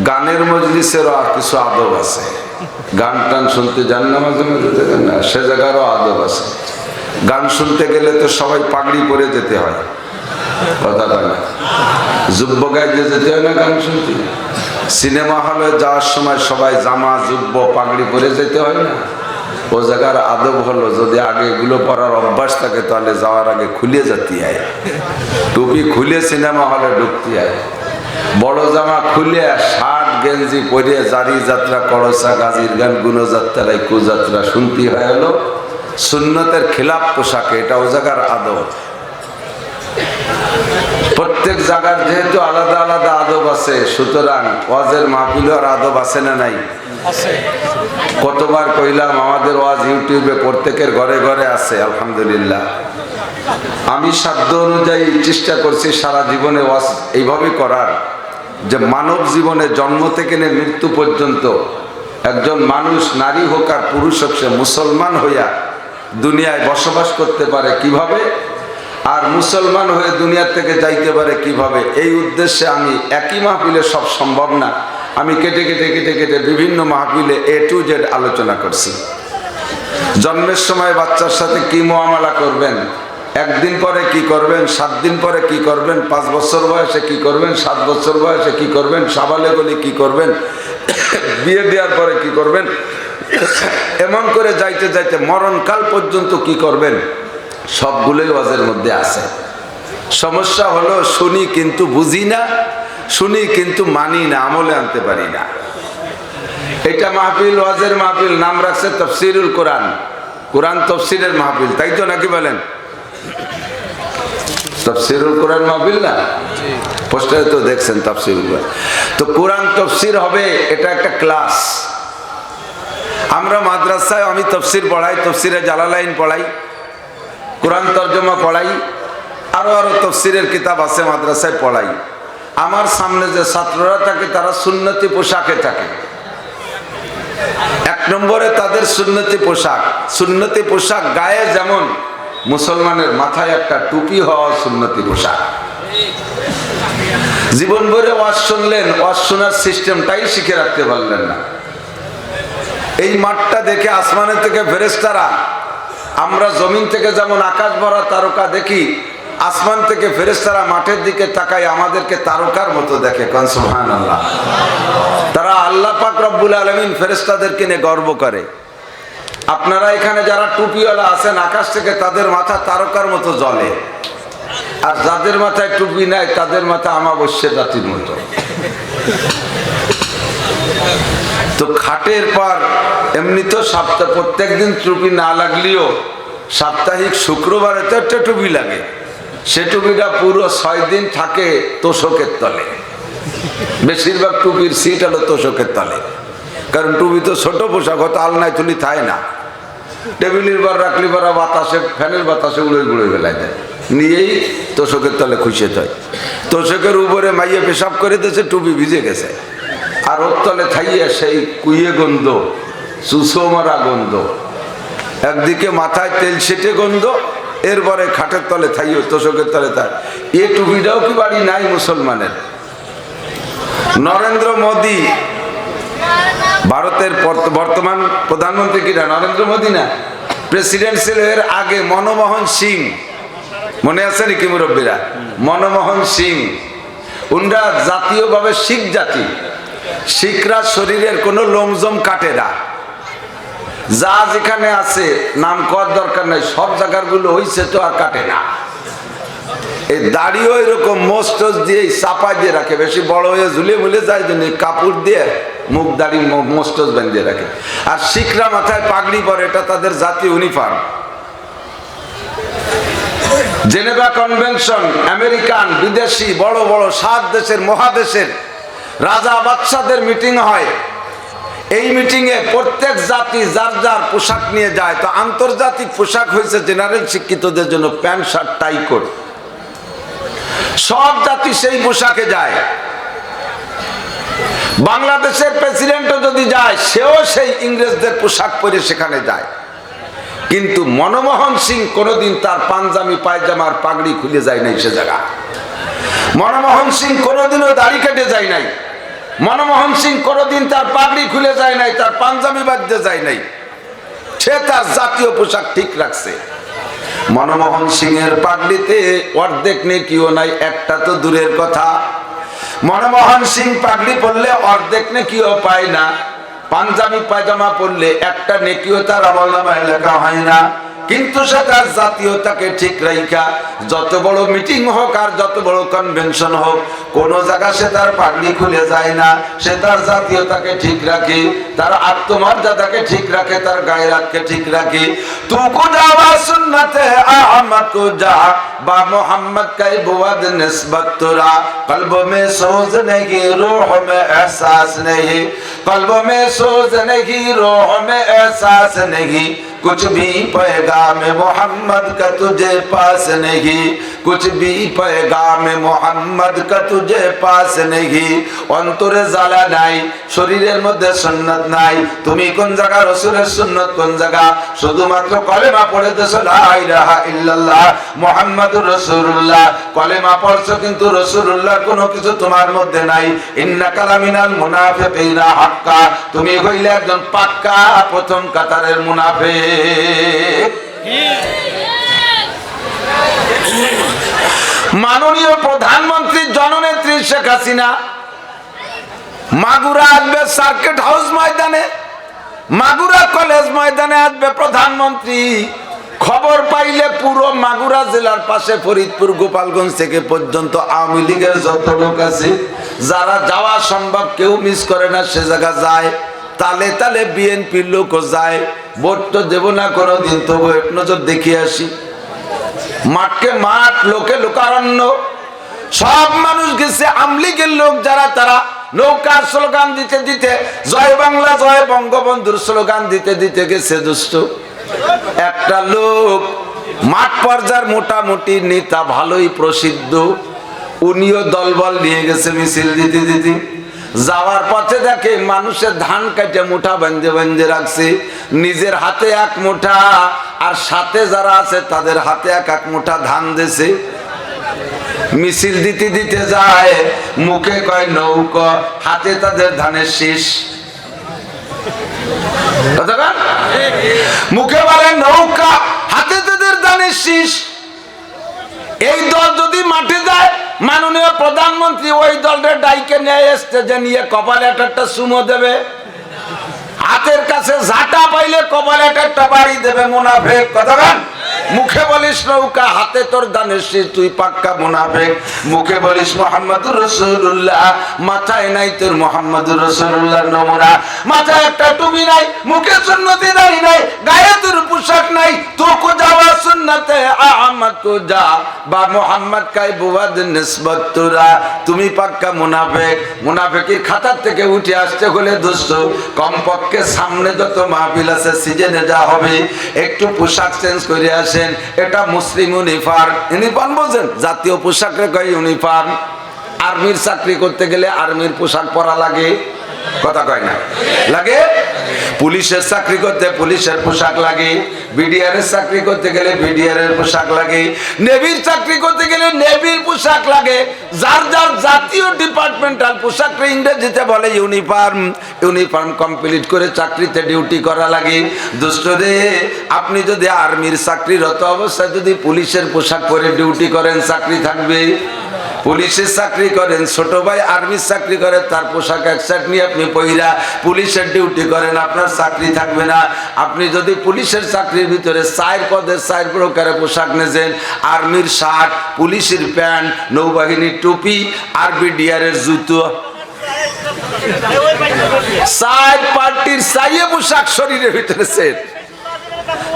গানের মজলিসেরও কিছু আদব আছে। গান টান শুনতে যান না মাঝে মাঝে, দেখেন না, সে জায়গারও আদব আছে। গান শুনতে গেলে তো সবাই পাগড়ি পরে যেতে হয়, কথা বলে না, যুব্য গায়ে যেতে হয় না গান শুনতে। সিনেমা হলে যাওয়ার সময় সবাই জামা যুব্য পাগড়ি পরে যেতে হয় না। ও জায়গার আদব হলো, যদি আগে এগুলো পরার অভ্যাস থাকে তাহলে যাওয়ার আগে খুলে যেতে হয়, টুপি খুলে সিনেমা হলে ঢুকতে হয়। বড় জামা খুলে শার্ট গেঞ্জি পরে জারি যাত্রা, করসা, গাজীর গান, গুণযাত্রা, কুযাত্রা শুনতে হয় হলো সুন্নতের খিলাফ পোশাকে। এটা ও জায়গার আদব। প্রত্যেক জায়গার যেহেতু আলাদা আলাদা আদব আছে, সুতরাং ওয়াজের মাহফিলের আদব আছে না নাই? কতবার কইলাম আমাদের ওয়াজ ইউটিউবে প্রত্যেকের ঘরে ঘরে আছে, আলহামদুলিল্লাহ। আমি সাধ্য অনুযায়ী চেষ্টা করছি সারা জীবনে ওয়াজ এইভাবে করার, যে মানব জীবনে জন্ম থেকে নিয়ে মৃত্যু পর্যন্ত একজন মানুষ, নারী হোক আর পুরুষ হোক, সে মুসলমান হইয়া দুনিয়ায় বসবাস করতে পারে কিভাবে, আর মুসলমান হয়ে দুনিয়া থেকে যাইতে পারে কিভাবে। এই উদ্দেশ্যে আমি একই মাহফিলে সব সম্ভব না, আমি কেটে কেটে কেটে কেটে বিভিন্ন মাহফিলে A to Z আলোচনা করছি। জন্মের সময় বাচ্চার সাথে কি মুআমালা করবেন, একদিন পরে কি করবেন, 7 দিন পরে কি করবেন, 5 বছর বয়সে কি করবেন, 7 বছর বয়সে কি করবেন, সাবালে গলি কি করবেন, বিয়ে দেওয়ার পরে কি করবেন, এমন করে যাইতে যাইতে মরণকাল পর্যন্ত কি করবেন, সবগুলোই ওয়াজের মধ্যে আছে। সমস্যা হলো শুনি কিন্তু বুঝি না, শুনি কিন্তু মানি না, আমলে আনতে পারি না। এটা মাহফিল, ওয়াজের মাহফিল, নাম রাখছে তাফসীরুল কোরআন, কোরআন তফসিরের মাহফিল, তাই তো নাকি বলেন? তাফসীরুল কোরআন মাহফিল না? পোস্টারে তো দেখছেন তাফসীরুল কোরআন। তো কোরআন তফসির হবে, এটা একটা ক্লাস। আমরা মাদ্রাসায়, আমি তফসির পড়াই, তফসিরে জালালাইন পড়াই, কোরআন তর্জমা পড়াই, আরো আরো তফসিরের কিতাব আছে মাদ্রাসায় পড়াই। আমার সামনে যে ছাত্ররা থাকে তারা সুন্নতি পোশাকে থাকে। 1 নম্বরে তাদের সুন্নতি পোশাক, সুন্নতি পোশাক গায়ে যেমন মুসলমানের মাথায় একটা টুপি হওয়া সুন্নতি পোশাক। জীবন ভরে ওয়াজ শুনলেন, ওয়াজ শোনার সিস্টেমটাই শিখে রাখতে পারলেন না। এই মাঠটা দেখে আসমানের থেকে ফেরেশতারা, আমরা জমিন থেকে যেমন আকাশ ভরা তারকা দেখি, আসমান থেকে ফেরেশতারা মাঠের দিকে তাকায় আমাদেরকে তারকার মতো দেখে। কোন সুবহানাল্লাহ। তারা আল্লাহ পাক রব্বুল আলামিন ফেরেশতাদেরকে নিয়ে গর্ব করে। আপনারা এখানে যারা টুপিওয়ালা আছেন, আকাশ থেকে তাদের মাথা তারকার মতো জ্বলে, আর যাদের মাথায় টুপি নাই তাদের মাথা আমাবস্যার রাতের মতো। তো খাটের পর এমনি তো সপ্তাহ প্রত্যেক দিন টুপি না লাগলেও সাপ্তাহিক শুক্রবারে তো একটা টুপি লাগে, সে টুপিটা পুরো 6 দিন থাকে তোষকের তলে। বেশিরভাগ টুপির সিট হলো তোষকের তলে, কারণ টুপি তো ছোট পোশাক, হয়তো আলনায় তুলি থাকে না, টেবিলের বার রাখলি পরা বাতাসে, ফ্যানের বাতাসে উড়ে ঘুরে ফেলাই দেয়, নিয়েই তোষকের তলে খুশি হয়। তোষকের উপরে মাইয়ে পেশাব করে দিয়েছে, টুপি ভিজে গেছে, আর ওর তলে থাইয়ে সেই কুইয়ে গন্ধ, চুষো মারা গন্ধ, একদিকে মাথায় তেল ছেটে গন্ধ, এরপরে খাটের তলে থাইয়ে তোষকের তলে থাই। এ টুপিটাও কি বাড়ি নাই মুসলমানের? নরেন্দ্র মোদী, ভারতের বর্তমান প্রধানমন্ত্রী কিনা নরেন্দ্র মোদী না? প্রেসিডেন্ট ছিল এর আগে মনমোহন সিং, মনে আছে নাকি মুরব্বীরা? মনমোহন সিং, উনরা জাতীয়ভাবে শিখ জাতি, শিখরা শরীরের কোনো লোমজম কাটে না, যা যেখানে আছে নাম করার দরকার নাই, সব জায়গাগুলো হইছে তো আর কাটে না। এই দাড়িও এরকম মোস্টস দিয়ে চাপা দিয়ে রাখে, বেশি বড় হয়ে ঝুলে মুলে যায় জন্য কাপড় দিয়ে মুখ দাড়ি মোস্টস বেঁধে রাখে। আর শিখরা মাথায় পাগড়ি পরে, এটা তাদের জাতীয় ইউনিফর্ম। জেনেভা কনভেনশন, আমেরিকান, বিদেশি বড় বড় 7 দেশের মহাদেশের রাজা বাদশাদের মিটিং হয়। এই মিটিং এ প্রত্যেক জাতি যার যার পোশাক নিয়ে যায়। তো আন্তর্জাতিক পোশাক হয়েছে জেনারেল শিক্ষিতদের জন্য প্যান্ট শার্ট টাই কোট, সব জাতি সেই পোশাকে যায়। বাংলাদেশের প্রেসিডেন্টও যদি যায়, সেও সেই ইংরেজদের পোশাক পরে সেখানে যায়। কিন্তু মনমোহন সিং কোনোদিন তার পাঞ্জাবি পায়জামার পাগড়ি খুলে যায় নাই সে জায়গা। মনমোহন সিং কোনোদিনও দাড়ি কেটে যায় নাই। মনমোহন সিং কোনোদিন তার পাগড়ি খুলে যায় নাই, তার পাঞ্জাবি বাঁধতে যায় নাই, সে তার জাতীয় পোশাক ঠিক রাখছে। মনমোহন সিং এর পাগড়িতে অর্ধেক নেকিও নাই, একটা তো দূরের কথা। মনমোহন সিং পাগড়ি পরলে অর্ধেক নেকিও পায় না, পাঞ্জাবি পায়জামা পরলে একটা নেকিও তার আমলনামায় লেখা হয় না। কিন্তু সে তার জাতীয়তাকে ঠিক রাখা, যত বড় মিটিং হোক আর যত বড় কনভেনশন হোক, কোন জায়গা সে তার পাগড়ি খুলে যায় না, সে তার জাতীয়তাকে ঠিক রাখে, তার আত্মমর্যাদাকে ঠিক রাখে, তার গায়রাতকে ঠিক রাখে। তুকু যাওয়া সুন্নতে আহমদ কো যা বা মোহাম্মদ কা বুয়াদ নিসবত তোরা, কলব মে সোজ নেহি রূহ মে এহসাস নেহি, কলব মে সোজ নেহি রূহ মে এহসাস নেহি, कुछ भी पैगाम मोहम्मद का तुझे पास नहीं, कुछ भी पैगाम मोहम्मद का तुझे पास नहीं। অন্তরে জ্বালা নাই, শরীরের মধ্যে সুন্নাত নাই, তুমি কোন জায়গা রাসূলের সুন্নাত কোন জায়গা? শুধুমাত্র কলেমা পড়ে দেছো লা ইলাহা ইল্লাল্লাহ মুহাম্মাদুর রাসূলুল্লাহ, কলেমা পড়ছো কিন্তু রাসূলুল্লাহর কোনো কিছু তোমার মধ্যে নাই। ইন্নাকা লামিনাল মুনাফিকিনা হাক্কা, তুমি হইলে একজন পাক্কা প্রথম কাতারের মুনাফিক। মাননীয় প্রধানমন্ত্রী জননেত্রী শেখ হাসিনা মাগুরা আসবে সার্কিট হাউস ময়দানে, মাগুরা কলেজ ময়দানে আসবে প্রধানমন্ত্রী। খবর পাইলে পুরো মাগুরা জেলার পাশে ফরিদপুর গোপালগঞ্জ থেকে পর্যন্ত আওয়ামী লীগের যত লোক আছে, যারা যাওয়া সম্ভব কেউ মিস করে না, সে জায়গা যায়। তালে তালে বিএনপির লোকও যায়। ভোট তো দেব না কোনোদিন, তবু এক নজর দেখে আসি। মাঠকে মাঠ, লোকে লোকারণ্য, সব মানুষ গেছে। আমলিগের লোক যারা, তারা নৌকার স্লোগান দিতে দিতে, জয় বাংলা জয় বঙ্গবন্ধুর স্লোগান দিতে দিতে গেছে। দুষ্ট একটা লোক মাঠ পর্যায়ের মোটামুটি নেতা, ভালোই প্রসিদ্ধ, উনিও দলবল নিয়ে গেছে মিছিল দিতে দিতে। যাওয়ার পথে দেখে মানুষের ধান কাটে মুঠা বেঁধে বেঁধে রাখছে, নিজের হাতে এক মুঠা আর সাথে যারা আছে তাদের হাতে এক এক মুঠা ধান দিছে। মিছিল দিতে দিতে যায়, মুখে কয় নৌকা, হাতে তাদের ধানের শীষ। মুখে বলে নৌকা, হাতে তাদের ধানের শীষ। এই দল যদি মাঠে যায়, মাননীয় প্রধানমন্ত্রী ওই দলের ডাইকে নিয়ে স্টেজে নিয়ে কপালে একটা চুমো দেবে, হাতের কাছে ঝাঁটা পাইলে কপালে একটা বাড়ি দেবে। মুনাফিক কথা বল। মুখে বলিস নৌকা, হাতে তোর দানের শীষ, তুই পাক্কা মুনাফিক। মুখে বলিস মুহাম্মাদুর রাসূলুল্লাহ, মাথায় নাই তোর মুহাম্মাদুর রাসূলুল্লাহর নমুনা, মাথায় একটা টুপি নাই, মুখে সুন্নতি দাড়ি নাই, গায়ে তোর পোশাক নাই। তোকে যাওয়া সুন্নতে আহমদ কো যা বা মুহাম্মদ কাই বুয়াদ নিসবত তোরা, তুমি পাক্কা মুনাফিক। মুনাফিকের খাতার থেকে উঠে আসতে হলে দোস্ত, কমপক্ষে সামনে যত মাহফিল আছে, সিজনে যা হবে, একটু পোশাক চেঞ্জ করে আসেন। এটা মুসলিম ইউনিফর্ম, ইউনিফর্ম বোঝেন? জাতীয় পোশাকের কয় ইউনিফর্ম। আর্মির চাকরি করতে গেলে আর্মির পোশাক পরা লাগে, কথা কয় না লাগে? পুলিশের চাকরি করতে পুলিশের পোশাক লাগে, বিডিআর এর চাকরি করতে গেলে বিডিআর এর পোশাক লাগে, নেভির চাকরি করতে গেলে নেভির পোশাক লাগে। যার যার জাতীয় ডিপার্টমেন্টাল পোশাকটা ইংরেজিতে বলে ইউনিফর্ম। ইউনিফর্ম কমপ্লিট করে চাকরিতে ডিউটি করা লাগে। দোস্তরে, আপনি যদি আর্মির চাকরিরত অবস্থায় যদি পুলিশের পোশাক পরে ডিউটি করেন, চাকরি থাকবে? পুলিশের চাকরি করেন, ছোট ভাই আর্মির চাকরি করে, তার পোশাক এক সেট নিয়ে আপনি পইরা পুলিশের ডিউটি করেন, আপনার চাকরি থাকবে না। আপনি যদি পুলিশের চাকরির ভিতরে 4 পদের 4 প্রকারের পোশাক নেছেন, আর্মির শার্ট, পুলিশের প্যান্ট, নৌবাহিনীর টুপি আর বিডিআর এর জুতো, 4 পার্টির 4 পোশাক শরীরের ভিতরে সেট।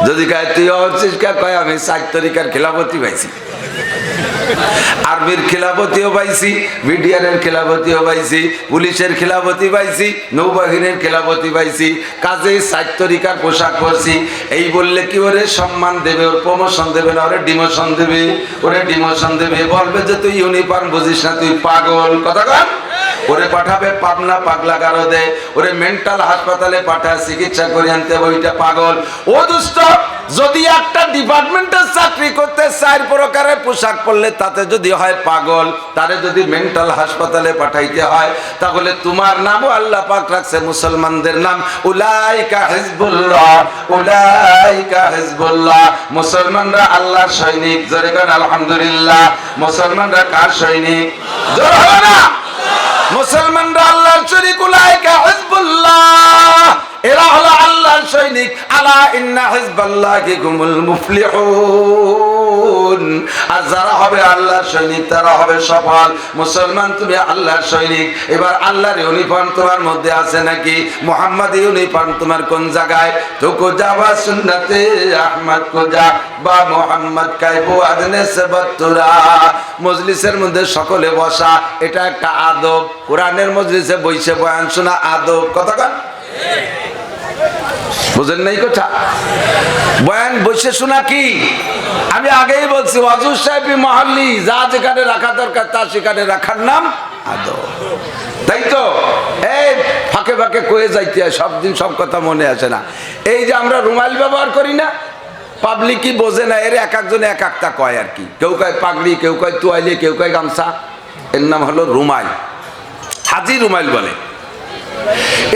যদি কয় তুই হচ্ছিস, কয় আমি 4 তরিকার খেলাফতি পাইছি, আর্মির খেলাফতিও পাইছি, বিডিআর এর খেলাফতিও পাইছি, পুলিশের খেলাফতি পাইছি, নৌবাহিনীর খেলাফতি পাইছি, কাজেই 4 তরিকার পোশাক পরছি। এই বললে কি ওরে সম্মান দেবে, ওর প্রমোশন দেবে না, ওরে ডিমোশন দেবে, ওরে ডিমোশন দেবে, বলবে যে তুই ইউনিফর্ম বুঝিস না, তুই পাগল। কথা কন। ওরে পাঠাবে পাবনা পাগলা গারদে, ওরে মেন্টাল হাসপাতালে পাঠায় চিকিৎসা করে আনতে হবে, ওইটা পাগল। ও দুষ্ট, যদি একটা ডিপার্টমেন্টের চাকরি করতে 4 প্রকারের পোশাক পরলে তাতে যদি হয় পাগল, তারে যদি মেন্টাল হাসপাতালে পাঠাইতে হয়, তাহলে তোমার নামও আল্লাহ পাক রাখছে মুসলমানদের নাম, উলাইকা হিজবুল্লাহ, উলাইকা হিজবুল্লাহ। মুসলমানরা আল্লাহর সৈনিক, জোরে করেন আলহামদুলিল্লাহ। মুসলমানরা কার সৈনিক? জোরে হবে না? মুসলমানরা আল্লাহর সৈনিক, উলাইকা হিজবুল্লাহ, এরা হলো আল্লাহর সৈনিক। আলা ইন্না হিজবাল্লাহি হুমুল মুফলিহুন। আর যারা হবে আল্লাহর সৈনিক তারা হবে সফল। মুসলমান, তুমি আল্লাহর সৈনিক। এবার আল্লাহর ইউনিফর্ম তোমার মধ্যে আছে নাকি? মুহাম্মাদি ইউনিফর্ম তোমার কোন জায়গায়? তো কোজাবা সুন্নতে আহমদ কোজা বা মুহাম্মদ কাইবু আদনে সবতুরা। মজলিসের মধ্যে সকলে বসা, এটা একটা আদব। কোরআনের মজলিসে বইসে বয়ান শোনা আদব। কথা কন, বুঝেন নাই কথা? বয়ান বসে শোনা কি? আমি আগেই বলছি, ওয়াজুর সাহেবী মহল্লি, যা যেখানে রাখা দরকার তা সেখানে রাখার নাম আদব। তাই তো এই ফাঁকে ফাঁকে কয়ে যাইতে হয়, সব দিন সব কথা মনে আসে না। এই যে আমরা রুমাল ব্যবহার করি না, পাবলিকই বোঝে না, এর এক একজনে এক একটা কয় আর কি। কেউ কয় পাগড়ি, কেউ কয় তোয়ালি, কেউ কয় গামছা। এর নাম হলো রুমাল, হাজি রুমাল বলে।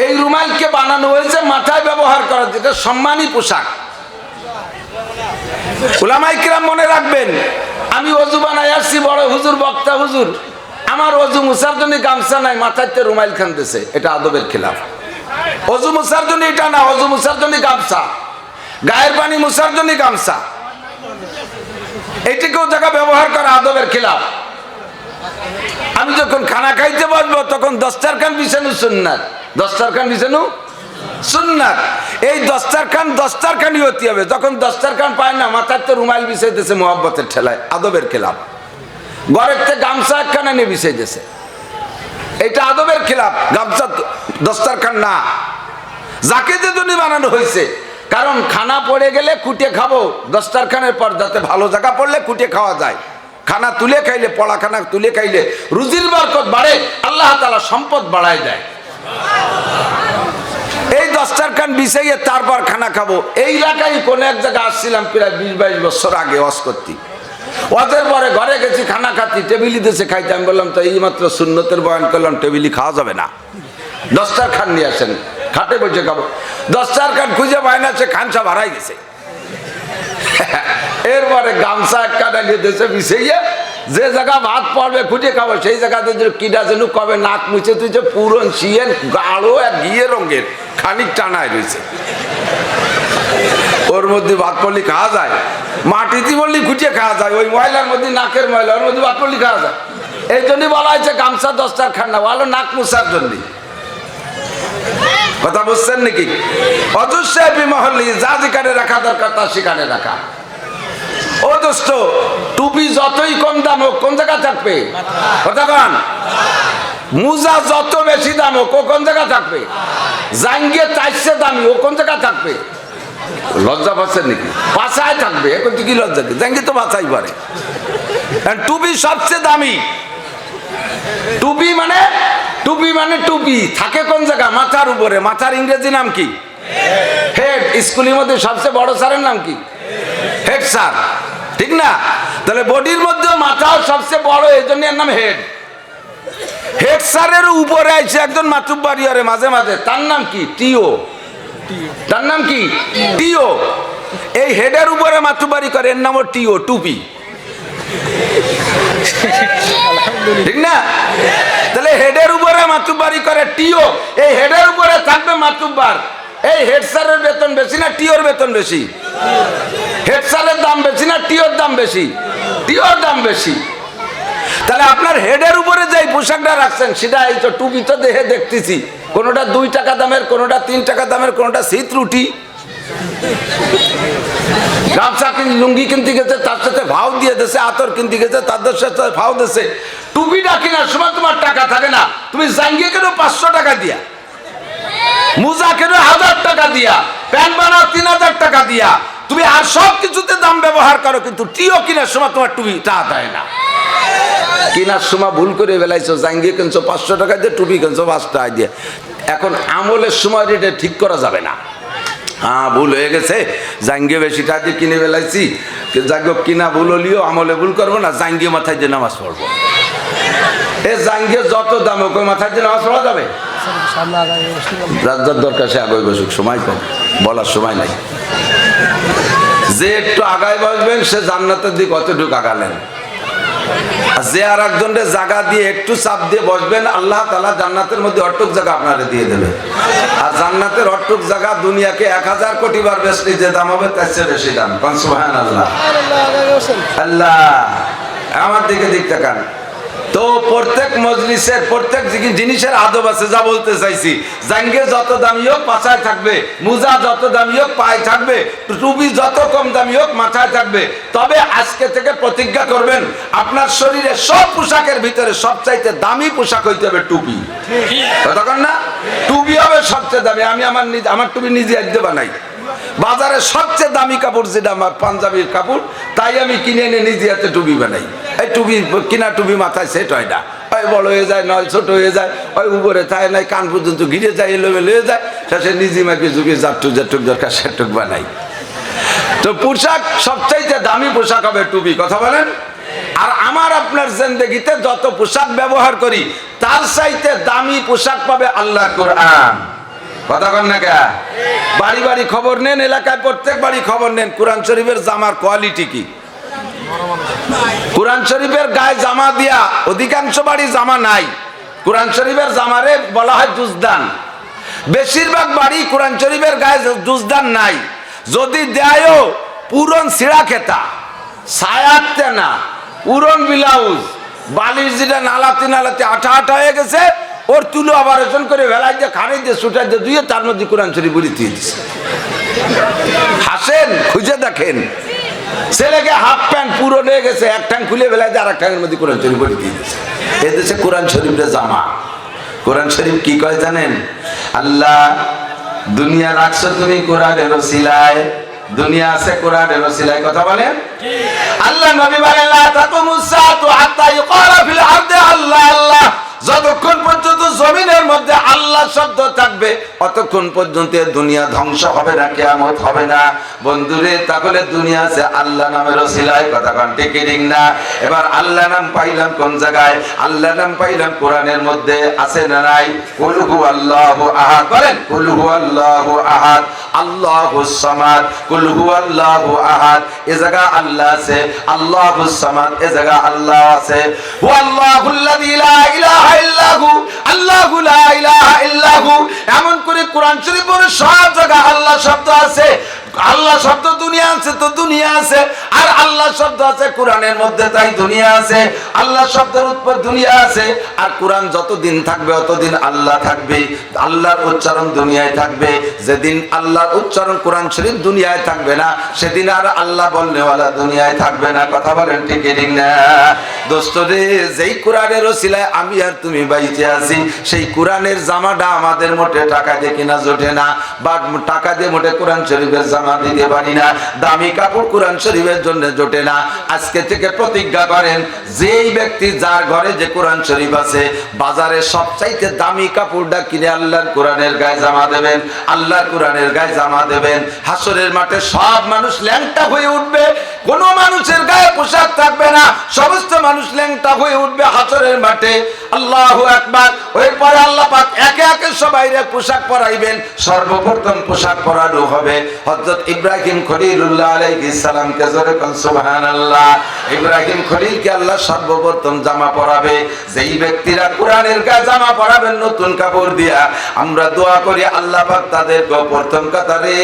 এই রুমালকে বানানো হয়েছে মাথায় ব্যবহার করার, যেটা সম্মানী পোশাক। উলামায়ে কিরাম মনে রাখবেন, আমি ওযু বানাই আসছি, বড় হুজুর, বক্তা হুজুর, আমার ওযু মুছার জন্য গামছা নাই, মাথাতে রুমাল খানতেছে, এটা আদবের খেলাফ। ওযু মুছার জন্য এটা না, ওযু মুছার জন্য গামছা, গায়ের পানি মুছার জন্য গামছা, এটাকেও জায়গা ব্যবহার করা আদবের খেলাফ। আমি যখন খানা খাইতে বসবো তখন দস্তারখান বিছানো সুন্নাত, দস্তারখান বিছানো সুন্নাত। এই দস্তারখানই হতে হবে। যখন দস্তারখান পায় না, মাথার তো রুমাল বিছাইতেছে মোহাব্বতের ঠেলায়, আদবের খেলাফ। ঘরের থেকে গামছা একখানা নিয়ে বিছাইতেছে, এটা আদবের খেলাফ। গামছা দস্তারখান না, যাকে যে জন্য বানানো হয়েছে। কারণ খানা পড়ে গেলে কুটে খাবো, দস্তারখানের পর যাতে ভালো জায়গা পড়লে কুটে খাওয়া যায়। খানা তুলে খাইলে, পড়া খানা তুলে খাইলে রুজির বরকত বাড়ে, আল্লাহ তাআলা সম্পদ বাড়ায় দেয়। এই দস্তারখান বিছাইয়ে তারপর খানা খাবো। এই এলাকায় কোন এক জায়গায় আসছিলাম প্রায় 20-22 বছর আগে ওয়াজ করতে। ওয়াজের পরে ঘরে গেছি, খানা খাচ্ছি, টেবিলি দিয়েছে খাইতে। আমি বললাম, তো এই মাত্র সুন্নতের বয়ান করলাম, টেবিলি খাওয়া যাবে না, দস্তারখান নিয়ে আসেন, খাটে বসে খাবো। দস্তারখান খুঁজে পায় না, সে খানসা ভাড়াই গেছে। এরপরে গামছা একখানা নিয়ে দেশে বিছাইয়ে যে জায়গা ভাত পড়বে খুঁজে খাবো, সেই জায়গাতে কিডা যেন কবে নাক মুছে তুইছে, পুরন শিয়েন গাঢ় এক ঘিয়ে রঙের খানিক টানায় রয়েছে, ওর মধ্যে ভাত পড়লি খাওয়া যায়। মাটিতে বললি খুঁজে খাওয়া যায়, ওই ময়লার মধ্যে নাকের ময়লা, ওর মধ্যে ভাত পড়লি খাওয়া যায়। এই জন্যই বলা হয়েছে গামছা দস্তারখান না, ভালো নাক মুছার জন্য। কথা বুঝছেন নাকি? ওয়াজুর সাহেবী মহল্লি, যা যেখানে রাখা দরকার তা সেখানে রাখা। ও দোস্ত, টুপি যতই কম দাম হোক, কোন জায়গা থাকবে? কথা কন। মুজা যত বেশি দাম হোক, ও কোন জায়গা থাকবে? জাঙ্গিয়ে তাইছে দামি, ও কোন জায়গা থাকবে? লজ্জা পাচ্ছেন নাকি? পাছায় থাকবে। এখন তো কি লজ্জা, জাঙ্গি তো পাছাই পারে। টুপি সবচেয়ে দামি। টুপি মানে টুপি থাকে কোন জায়গা? মাথার উপরে। মাথার ইংরেজি নাম কি? হেড। স্কুলের মধ্যে সবচেয়ে বড় স্যারের নাম কি? হেড স্যার, ঠিক না? তাহলে বডির মধ্যে মাথাও সবচেয়ে বড়, এই জন্য এর নাম হেড। হেড স্যারের উপরে আছে একজন মাতুব্বারি আরে মাঝে মাঝে, তার নাম কি? টিও। তার নাম কি? টিও। এই হেডের উপরে মাতুব্বারি করে, এর নাম টিও, টুপি, ঠিক না? তাহলে হেডের উপরে মাতুব্বারি করে টিও, এই হেডের উপরে থাকবে মাতুব্বার। এই হেড স্যারের বেতন বেশি না টিওর বেতন বেশি? হেড স্যারের দাম বেশি না টিওর দাম বেশি? টিওর দাম বেশি। তাহলে আপনার হেডের উপরে যে পোশাকটা রাখছেন, সেটা এই তো টুপি তো দেখে দেখতেছি, কোনোটা 2 টাকা দামের, কোনোটা 3 টাকা দামের, কোনোটা শীত রুটি। গামছা লুঙ্গি কিনতে গেছে, তার সাথে ভাও দিয়ে দিয়েছে, আতর কিনতে গেছে, তাদের সাথে ভাও দিয়েছে। টুপিটা কেনার সময় তোমার টাকা থাকে না, তুমি জাঙ্গিয়ে কেন 500 টাকা দিয়া, মুজা কেন 1000 টাকা দিয়া, প্যান্ট বানাও 3000 টাকা দিয়া, তুমি আর সব কিছুতে দাম ব্যবহার করো, কিন্তু টিও কেনার সময় তোমার টুপিটা দেয় না। কেনার সময় ভুল করে বেলাইছো, জাঙ্গিয়ে কিনছো 500 টাকা দিয়ে, টুপি কিনছো 5 টাকা দিয়ে। এখন আমলের সময় এটা ঠিক করা যাবে না। হ্যাঁ, ভুল হয়ে গেছে, জাঙ্গিয়ে বেশি টাকা দিয়ে কিনে বেলাইছি, জাঙ্গিয়ে কিনা ভুল হলিও আমলে ভুল করবো না, জাঙ্গিয়ে মাথায় দিয়ে নামাজ পড়বো। এ জাঙ্গিয়ে যত দাম হোক, ওই মাথায় দিয়ে নামাজ পড়া যাবে? রাজ্জার দরকার সে আগে বসুক, সময় কম, বলার সময় নাই। যে একটু আগায় বসবেন সে জান্নাতের দিক অতটুকু আগালেন, যে আর একজনের জায়গা দিয়ে একটু চাপ দিয়ে বসবেন, আল্লাহ তাআলা জান্নাতের মধ্যে অটুক জায়গা আপনারে দিয়ে দেবে। আর জান্নাতের অটুক জায়গা দুনিয়াকে 1000 কোটি বার বেশি যে দাম হবে তার চেয়ে বেশি দাম। সুবহানাল্লাহ। আল্লাহ আমার দিকে দিক তাকান। তো প্রত্যেক মজলিসের প্রত্যেক জিনিসের আদব আছে। যা বলতে চাইছি, জাঙ্গে যত দামি হোক পাছায় থাকবে, মুজা যত দামি হোক পায়ে থাকবে, টুপি যত কম দামি হোক মাথায় থাকবে। তবে আজকে থেকে প্রতিজ্ঞা করবেন, আপনার শরীরে সব পোশাকের ভিতরে সবচাইতে দামি পোশাক হইতে হবে টুপি। ততক্ষণ না টুপি হবে সবচেয়ে দামি। আমি আমার টুপি নিজে একদম বানাই। বাজারে সবচেয়ে দামি কাপড় যেটা আমার পাঞ্জাবির কাপড়, তাই আমি কিনে এনে নিজে হাতে টুপি বানাই। এই টুপি কিনা টুপি মাথায় সেট হয় না, ওই বড় হয়ে যায়, নয় ছোট হয়ে যায়, ওই উপরে থাকে নাই, কান পর্যন্ত ঘিরে যায়, এলোমেলো হয়ে যায়। শেষে নিজে মাইপে ঝুঁকে যেটুক দরকার সেটুক বানাই। তো পোশাক সবচাইতে দামি পোশাক হবে টুপি। কথা বলেন? আর আমার আপনার জিন্দেগিতে যত পোশাক ব্যবহার করি তার চাইতে দামি পোশাক পাবে আল্লাহর কোরআন। কথা কন না কে? বাড়ি বাড়ি খবর নেন, এলাকায় প্রত্যেক বাড়ি খবর নেন, কোরআন শরীফের জামার কোয়ালিটি কি। কোরআন শরীফের গায়ে জামা দিয়া অধিকাংশ বাড়ি জামা নাই। কোরআন শরীফের জামারে বলা হয় জুজদান। বেশিরভাগ বাড়ি কোরআন শরীফের গায়ে জুজদান নাই। যদি দেয়ও পুরন ছিঁড়া খেতা, ছায়াতে না, পুরন ব্লাউজ, বালিশ যেটা নালাতে নালাতে আঠা আঠা হয়ে গেছে, ওর তুলো অপারেশন করে ভেলাই দিয়ে খাড়ি দিয়ে সুটাই দিয়ে ধুয়ে তার মধ্যে কোরআন শরীফ বলি দিয়ে দিচ্ছে। হাসেন, খুঁজে দেখেন। ছেলেকে হাফ প্যান্ট পুরো নিয়ে গেছে, এক ঠ্যাং খুলে বেলায় দিয়ে আর এক ঠ্যাংয়ের মধ্যে কোরআন শরীফ বলি দিয়ে দিচ্ছে। এদেশে কোরআন শরীফের জামা। কোরআন শরীফ কি কয় জানেন? আল্লাহ দুনিয়া রাখছো তুমি কোরআনের ওসিলায়, দুনিয়া আছে কোরআনের ওসিলায়। কথা বলেন? আল্লাহ নবী বলেন, লা তাকুমুস সাআতু হাত্তা ইউকালা ফিল আরদি আল্লাহ আল্লাহ। যতক্ষণ পর্যন্ত জমিনের মধ্যে আল্লাহ শব্দ থাকবে অতক্ষণ পর্যন্ত দুনিয়া ধ্বংস হবে না, কিয়ামত হবে না। বন্ধুরে, তাহলে দুনিয়া আছে আল্লাহ নামের ওসিলায়। কথা কোন ঠিক ঠিক না? এবার আল্লাহ নাম পাইলাম কোন জায়গায়? আল্লাহ নাম পাইলাম কোরআনের মধ্যে, আছে না নাই? কুল হুয়াল্লাহু আহাদ। বলেন কুল হুয়াল্লাহু আহাদ, আল্লাহুস সামাদ। কুল হুয়াল্লাহু আহাদ এ জায়গা আল্লাহ আছে, আল্লাহুস সামাদ এ জায়গা আল্লাহ আছে। হুয়াল্লাহুল্লাযী লা ইলাহা ইল্লাহু, আল্লাহু লা ইলাহা ইল্লাহু। এমন করে কোরআন শরীফের সব জায়গা আল্লাহ শব্দ আছে। আল্লাহ শব্দ দুনিয়া আছে তো দুনিয়া আছে, আর আল্লাহ শব্দ আছে কোরআনের মধ্যে, তাই দুনিয়া আছে। আল্লাহ শব্দের উৎপর দুনিয়া আছে। আর কোরআন যতদিন থাকবে অতদিন আল্লাহ থাকবে, আল্লাহর উচ্চারণ দুনিয়ায় থাকবে। যেদিন আল্লাহর উচ্চারণ কোরআন শরীফ দুনিয়ায় থাকবে না, সেদিন আর আল্লাহ বলনেওয়ালা দুনিয়ায় থাকবে না। কথা বলেন ঠিক ঠিক না? দোস্ত রে, যেই কোরআনের ওসিলায় আমি আর তুমি বাইতে আছি, সেই কোরআনের জামাটা আমাদের মোটে টাকা দিয়ে কিনা জোটে না, বা টাকা দিয়ে মোটে কোরআন শরীফের জামা দিতে পারি না। দামি কাপড় কোরআন শরীফের জন্য জোটে না। আজকে থেকে প্রতিজ্ঞা করেন, যেই ব্যক্তি যার ঘরে যে কোরআন শরীফ আছে, বাজারে সবচাইতে দামি কাপড়টা কিনে আল্লাহর কোরআনের গায়ে জামা দেবেন, আল্লাহর কোরআনের গায়ে জামা দেবেন। হাসরের মাঠে সব মানুষ ল্যাংটা হয়ে উঠবে, কোন মানুষের গায়ে পোশাক থাকবে না, সমস্ত মানুষ ল্যাংটা হয়ে উঠবে হাসরের মাঠে। আল্লাহু আকবার। ওই পরে আল্লাহ পাক একে একে সবাইরে পোশাক পরাইবেন। সর্বপ্রথম পোশাক পরানো হবে হযরত ইব্রাহিম খলিলুল্লাহ আলাইহিস সালামকে। জোরে কোন সুবহানাল্লাহ। ইব্রাহিম খলিলকে আল্লাহ সর্বপ্রথম জামা পরাবে। যেই ব্যক্তিরা কোরআনের গায়ে জামা পরাবেন নতুন কাপড় দিয়া, আমরা দোয়া করি আল্লাহ পাক তাদেরকে প্রথম কাতারে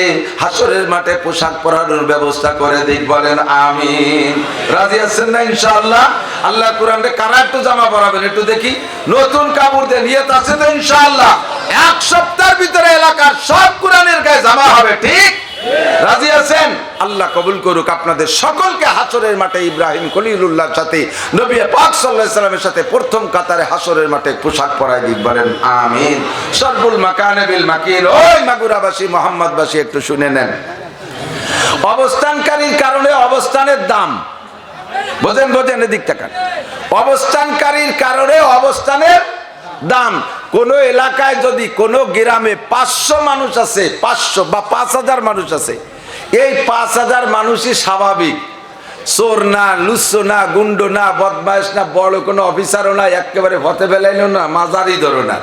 হাসরের মাঠে পোশাক পরানোর ব্যবস্থা করে দিক। বলেন আমিন। রাজি আছেন না ইনশাআল্লাহ? আল্লাহ কোরআনে কারা একটু জামা পরাবেন একটু দেখি, নতুন কাপড় দিয়ে। নিয়ত আছে তো ইনশাআল্লাহ? এক সপ্তাহের ভিতরে এলাকার সব কোরআনের গায়ে জামা হবে, ঠিক? রাজি আছেন? আল্লাহ কবুল করুক আপনাদের সকলকে। হাসরের মাঠে ইব্রাহিম খলিলুল্লাহর সাথে নবী পাক সাল্লাল্লাহু আলাইহি সাল্লামের সাথে প্রথম কাতারে হাসরের মাঠে পোশাক পরায় দিক। বলেন আমিন। সরবুল মাকানে বিল মাকিন। ওই মাগুরাবাসী, মোহাম্মদবাসী একটু শুনে নেন। অবস্থানকারীর কারণে অবস্থানের দাম। বোঝেন বোঝেন, এদিক তাকান। অবস্থানকারীর কারণে অবস্থানের দাম। কোন এলাকায় যদি কোন গ্রামে 500 মানুষ আছে, 500 বা 5000 মানুষ আছে, এই 5000 মানুষই স্বাভাবিক, চোর না, লুচ্ছো না, গুন্ড না, বদমাইশ না, বড় কোনো অফিসারও না, একেবারে ভতে ফেলাইলো না, মাঝারি ধরো না,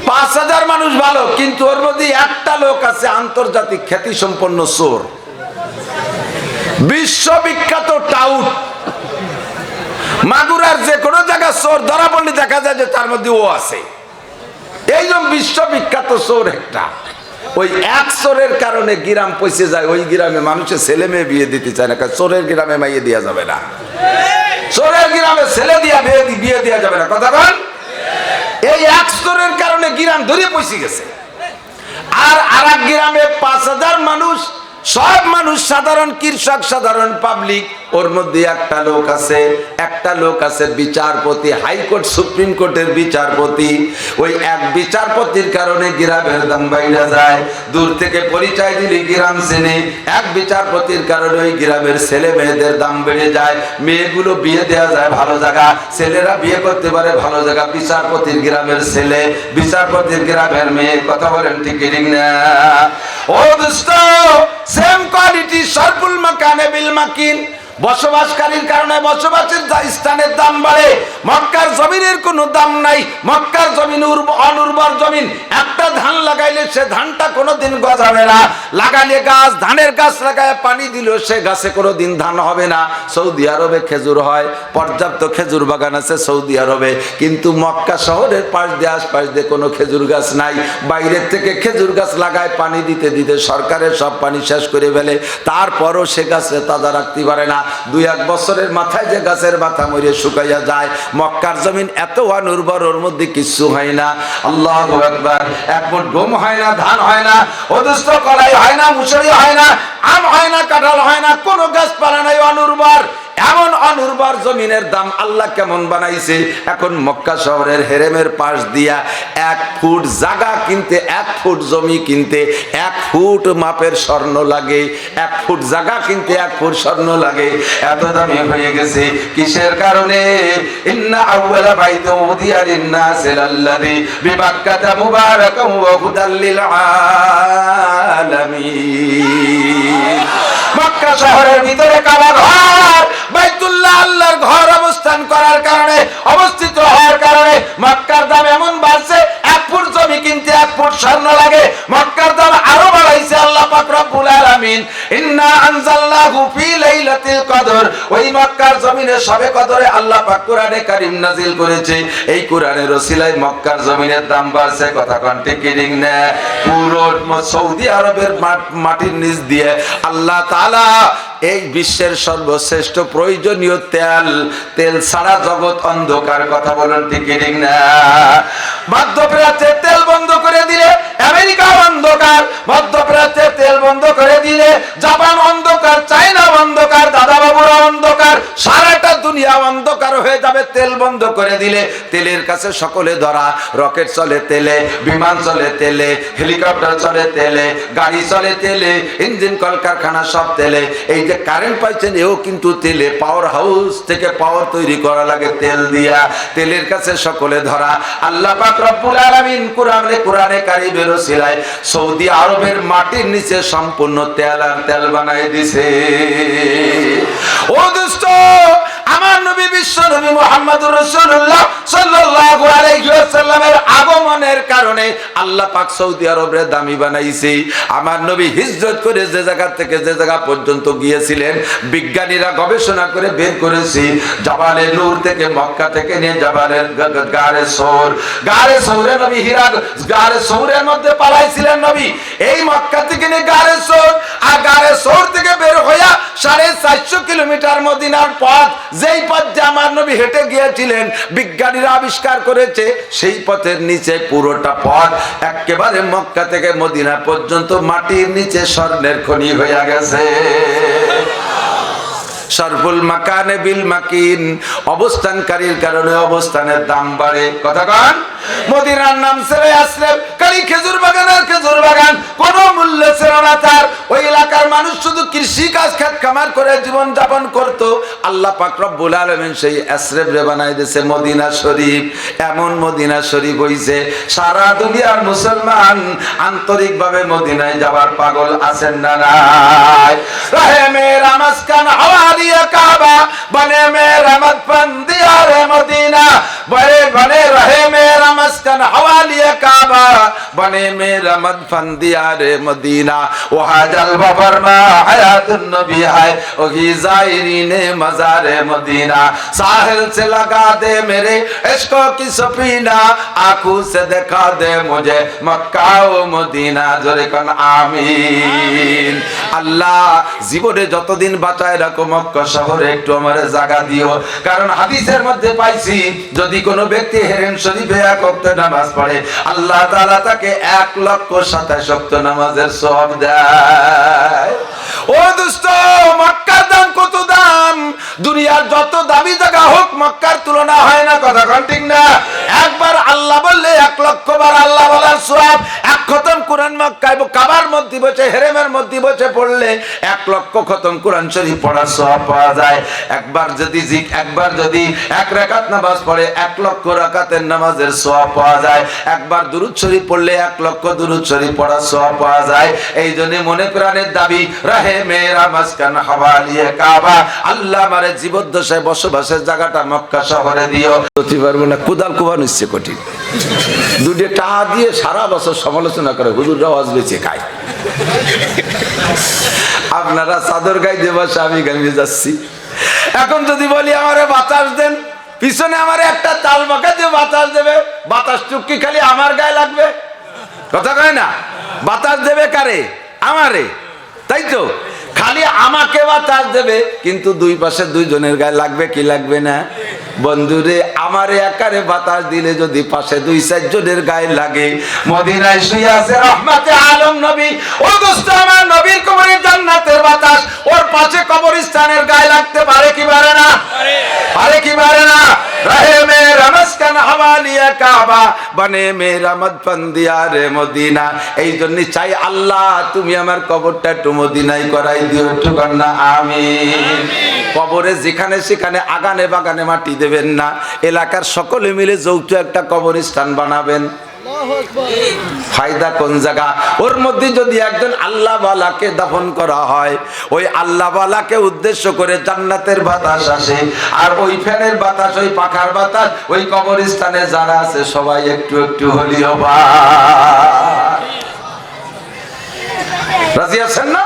5000 মানুষ ভালো, কিন্তু ওর মধ্যে একটা লোক আছে আন্তর্জাতিক খ্যাতি সম্পন্ন চোর, বিশ্ববিখ্যাত টাউট। মাগুরার যে কোনো জায়গা চোর ধরা পড়লে দেখা যায় যে তার মধ্যে ও আছে, এইরকম বিশ্ববিখ্যাত চোর একটা। ওই এক চোরের কারণে গ্রাম পয়সে যায়, ওই গ্রামে মানুষের ছেলে মেয়ে বিয়ে দিতে চায় না, চোরের গ্রামে মাইয়ে দেওয়া যাবে না, চোরের গ্রামে ছেলে দিয়া বিয়ে দেওয়া যাবে না, কথা বল। এই এক চোরের কারণে গ্রাম ধরে পয়সে গেছে। আর আরেক গ্রামে 5000 মানুষ, সব মানুষ সাধারণ কৃষক, সাধারণ পাবলিক, ওর মধ্যে একটা লোক আছে বিচারপতি, হাইকোর্ট সুপ্রিম কোর্টের বিচারপতি। ওই এক বিচারপতির কারণে গ্রামের দাম বাইরে যায়, দূর থেকে পরিচয় দিলে গ্রাম চেনে। এক বিচারপতির কারণে ওই গ্রামের ছেলে মেয়েদের দাম বেড়ে যায়, মেয়েগুলো বিয়ে দেওয়া যায় ভালো জায়গা, ছেলেরা বিয়ে করতে পারে ভালো জায়গা। বিচারপতির গ্রামের ছেলে, বিচারপতির গ্রামের মেয়ে, কথা বলেন ঠিক ঠিক না? ও দোস্ত, সেম কোয়ালিটি সরফুল মাকানে বিল মাকিন। বসবাসকারীর কারণে বসবাসের স্থানের দাম বাড়ে। মক্কার জমিনের কোনো দাম নাই, মক্কার জমিন অনুর্বর জমিন। একটা ধান লাগাইলে সে ধানটা কোনোদিন গজাবে না, লাগালে গাছ, ধানের গাছ লাগায় পানি দিল সে গাছে কোনোদিন ধান হবে না। সৌদি আরবে খেজুর হয়, পর্যাপ্ত খেজুর বাগান আছে সৌদি আরবে, কিন্তু মক্কা শহরের পাশ দিয়ে আশপাশ দিয়ে কোনো খেজুর গাছ নাই। বাইরের থেকে খেজুর গাছ লাগায়, পানি দিতে দিতে সরকারের সব পানি শেষ করে ফেলে, তারপরও সে গাছে তাজা রাখতে পারে না। 2-1 বছরের মাথায় যে গাছের মাথা মরে শুকাইয়া যায়। মক্কার জমিন এত অনুর্বর, ওর মধ্যে কিছু হয় না। আল্লাহু আকবার। এক মুঠ গম হয় না, ধান হয় না, অদুষ্ট কলাই হয় না, মুসুরি হয় না, আম হয় না, কাঁঠাল হয় না, কোনো গাছপালা নাই, অনুর্বর। এমন অনুর্বর জমিনের দাম আল্লাহ কেমন বানাইছে। এখন মক্কা শহরের হেরেমের পাশ দিয়া 1 ফুট জায়গা কিনতে, 1 ফুট জমি কিনতে 1 ফুট মাপের স্বর্ণ লাগে। 1 ফুট জায়গা কিনতে 1 ফুট স্বর্ণ লাগে। এত দামি হয়ে গেছে কিসের কারণে? ইন্না আউওয়ালা বাইতু উদিয়া লিন-নাসি লাল্লাযী বিবাক্কাতা মুবারাকান ওয়া হুদাল লিল আলামিন। মক্কা শহরের ভিতরে কাবা ঘর, বাইতুল্লাহ আল্লাহর ঘর অবস্থান করার কারণে, অবস্থিত হওয়ার কারণে মক্কার দাম এমন বাড়ছে, 1 ফুট জমি কিনতে 1 ফুট স্বর্ণ লাগে। মক্কার দাম আরো বাড়াইছে আল্লাহ পাক রব্বুল আলামিন। ইন্না আনজালনাহু ফি লাইলাতিল কদর। ওই মক্কার জমিনে শবে কদরে আল্লাহ পাক কোরআনে কারীম নাযিল করেছে। এই কোরআনের ওসিলায় মক্কার জমিনের দাম বাড়ছে, কথা কোন ঠিক ঠিক না? পুরো সৌদি আরবের মাটির নিচ দিয়ে আল্লাহ তাআলা এই বিশ্বের সর্বশ্রেষ্ঠ প্রয়োজনীয় তেল ছাড়া জগৎ অন্ধকার, কথা বলেন ঠিক ঠিক না? মধ্যপ্রাচ্যে তেল বন্ধ করে দিলে আমেরিকা অন্ধকার, মধ্যপ্রাচ্যে তেল বন্ধ করে দিলে জাপান অন্ধকার, চায়না অন্ধকার, দাদা বাবুরা অন্ধকার, সারাটা দুনিয়া অন্ধকার হয়ে যাবে তেল বন্ধ করে দিলে। তেলের কাছে সকলে ধরা, রকেট চলে তেলে, বিমান চলে তেলে, হেলিকপ্টার চলে তেলে, গাড়ি চলে তেলে, ইঞ্জিন কলকারখানা সব তেলে। এই যে কারেন্ট পাইছেন এও কিন্তু তেলে, পাওয়ার হাউস থেকে পাওয়ার তৈরি করা লাগে তেল দিয়া। তেলের কাছে সকলে ধরা। আল্লাহ পাক রব্বুল আলামিন কোরআনে কারীমের ওসিলায় সৌদি আরবের মাটির নিচে সম্পূর্ণ তেল আর তেল বানাই দিছে। ও দোস্ত, আমার নবী বিশ্ব নবী মুহাম্মদুর রাসূলুল্লাহ সাল্লাল্লাহু আলাইহি ওয়াসাল্লামের আগমনের কারণে আল্লাহ পাক সৌদি আরবের দামি বানাইছে। আমার নবী হিজরত করে যে জায়গা থেকে যে জায়গা পর্যন্ত গিয়েছিলেন, বিজ্ঞানীরা গবেষণা করে বের করেছে, জাবালে নূর থেকে, মক্কা থেকে নিয়ে জাবালের গারে সৌর, গারে সৌরে নবী হীরা, গারে সৌরের মধ্যে পালাইছিলেন নবী। এই মক্কা থেকে নিয়ে গারে সৌর, আর গারে সৌর থেকে বের হইয়া 450 কিলোমিটার মদিনার পথ, যেই পথ আমার নবী হেঁটে গিয়েছিলেন, বিজ্ঞানীরা আবিষ্কার করেছে সেই পথের নিচে পুরোটা পথ একেবারে মক্কা থেকে মদিনা পর্যন্ত মাটির নিচে স্বর্ণের খনি হয়ে গেছে। সরফুল মাকানে বিল মাকিন। অবস্থানকারীর কারণে অবস্থানের দাম বাড়ে, কথা কন। মদিনার নাম ছেড়ে আসলে খালি খেজুর বাগান আর খেজুর বাগান, কোনো মূল্য ছিল না তার। ওই এলাকার মানুষ শুধু কৃষি কাজ চাষবাস খেত কামার করে জীবন যাপন করত। আল্লাহ পাক রব্বুল আলামিন সেই এসরেফ রে বানাই দিয়েছে মদিনা শরীফ। এমন মদিনা শরীফ হইছে সারা দুনিয়ার মুসলমান আন্তরিকভাবে মদিনায় যাওয়ার পাগল আছেন না নাই? রহে মেরা মাসকান হাওয়ালিয়া কাবা, বনে মেরা মদফন দিয়ারে মদিনা, বনে রহে মেরা মাসকান হাওয়ালিয়া কাবা, বনে মেরা মদফন দিয়ারে মদিনা। ও হাজাল বাবরমা হায়াতুন নবী है वही ज़ायरीने मज़ारे मदीना, साहिल से लगा दे मेरे इश्क़ों की सफीना, आँखों से दिखा दे मुझे मक्का ও মদিনা। জোরে কোন আমিন। আল্লাহ জীবনে যতদিন বাঁচায় রাখো মক্কা শহরে একটু আমারে জায়গা দিও, কারণ হাদিসের মধ্যে পাইছি যদি কোনো ব্যক্তি হেরেম শরীফে এক ওয়াক্ত নামাজ পড়ে আল্লাহ তাআলা তাকে 1,27,000 ওয়াক্ত নামাজের সওয়াব দেয়। ও দোস্ত, মক্কার দাম কত দাম? দুনিয়ার যত দামি জায়গা হোক মক্কার তুলনা হয় না, কথা কোন ঠিক না? একবার আল্লাহ বললে 1,00,000 বার আল্লাহ বলার সওয়াব। এক খতম কোরআন মক্কায় কাবার মধ্যে বসে হেরেমের মধ্যে বসে পড়লে 1,00,000 খতম কোরআন শরীফ পড়ার সওয়াব পাওয়া যায়। একবার যদি এক রাকাত নামাজ পড়ে 1,00,000 রাকাতের নামাজের সওয়াব পাওয়া যায়। একবার দুরূদ শরীফ পড়লে 1,00,000 দুরূদ শরীফ পড়ার সওয়াব পাওয়া যায়। এই জন্য মনে প্রাণের দাবি রহে মেরা মাসকান হাওয়ালিয়া কাবা, আল্লাহ আমারে জীবদ্দশায় বসবাসের জায়গাটা মক্কা শহরে দিও। বলতে পারবো না, কুদাল কুবান হচ্ছে কঠিন। দুটো টাকা দিয়ে সারা বছর সমালোচনা করে হুজুররা ওয়াজ বেচে খায়। আপনারা চাদর গায়ে দেবাসে আমি গাইতে যাচ্ছি। এখন যদি বলি আমারে বাতাস দেন, পিছনে আমারে একটা তাল বাঁকা দিয়ে বাতাস দেবে, বাতাস চুক্কি খালি আমার গায়ে লাগবে, কথা কয় না? বাতাস দেবে কারে? আমারে, তাই তো? খালি আমাকে বাতাস দেবে, কিন্তু দুই পাশে দুইজনের গায়ে লাগবে কি লাগবে না? বন্ধুরে, আমারে একারে বাতাস দিলে যদি পাশে 2-4 জনের গায়ে লাগে। মদিনায় শুয়ে আছে রহমাতে আলম নবী। ও দোস্ত, আমার নবীর কবরে জান্নাতের বাতাস ওর পাশে কবরস্থানের গায়ে লাগতে পারে কি পারে না? পারে কি পারে না? রহে মেরা মাসকান হাওয়ালিয়া কাবা, বনে মেরা মদফন দিয়ারে মদিনা। এই জন্য চাই আল্লাহ তুমি আমার কবরটা একটু মদিনায় করাই দিও, একটু কন্যা আমিন। কবরে যেখানে সেখানে আগানে বাগানে মাটি দেবেন না, এলাকার সকলে মিলে যৌথ একটা কবরস্থান বানাবেন। ফায়দা কোন জায়গা? ওর মধ্যে যদি একজন আল্লাহ ওয়ালাকে দাফন করা হয়, ওই আল্লাহ ওয়ালাকে উদ্দেশ্য করে জান্নাতের বাতাস আসে, আর ওই ফ্যানের বাতাস, ওই পাখার বাতাস ওই কবরস্থানে যারা আছে সবাই একটু একটু হলিও বা রাজি আছেন না?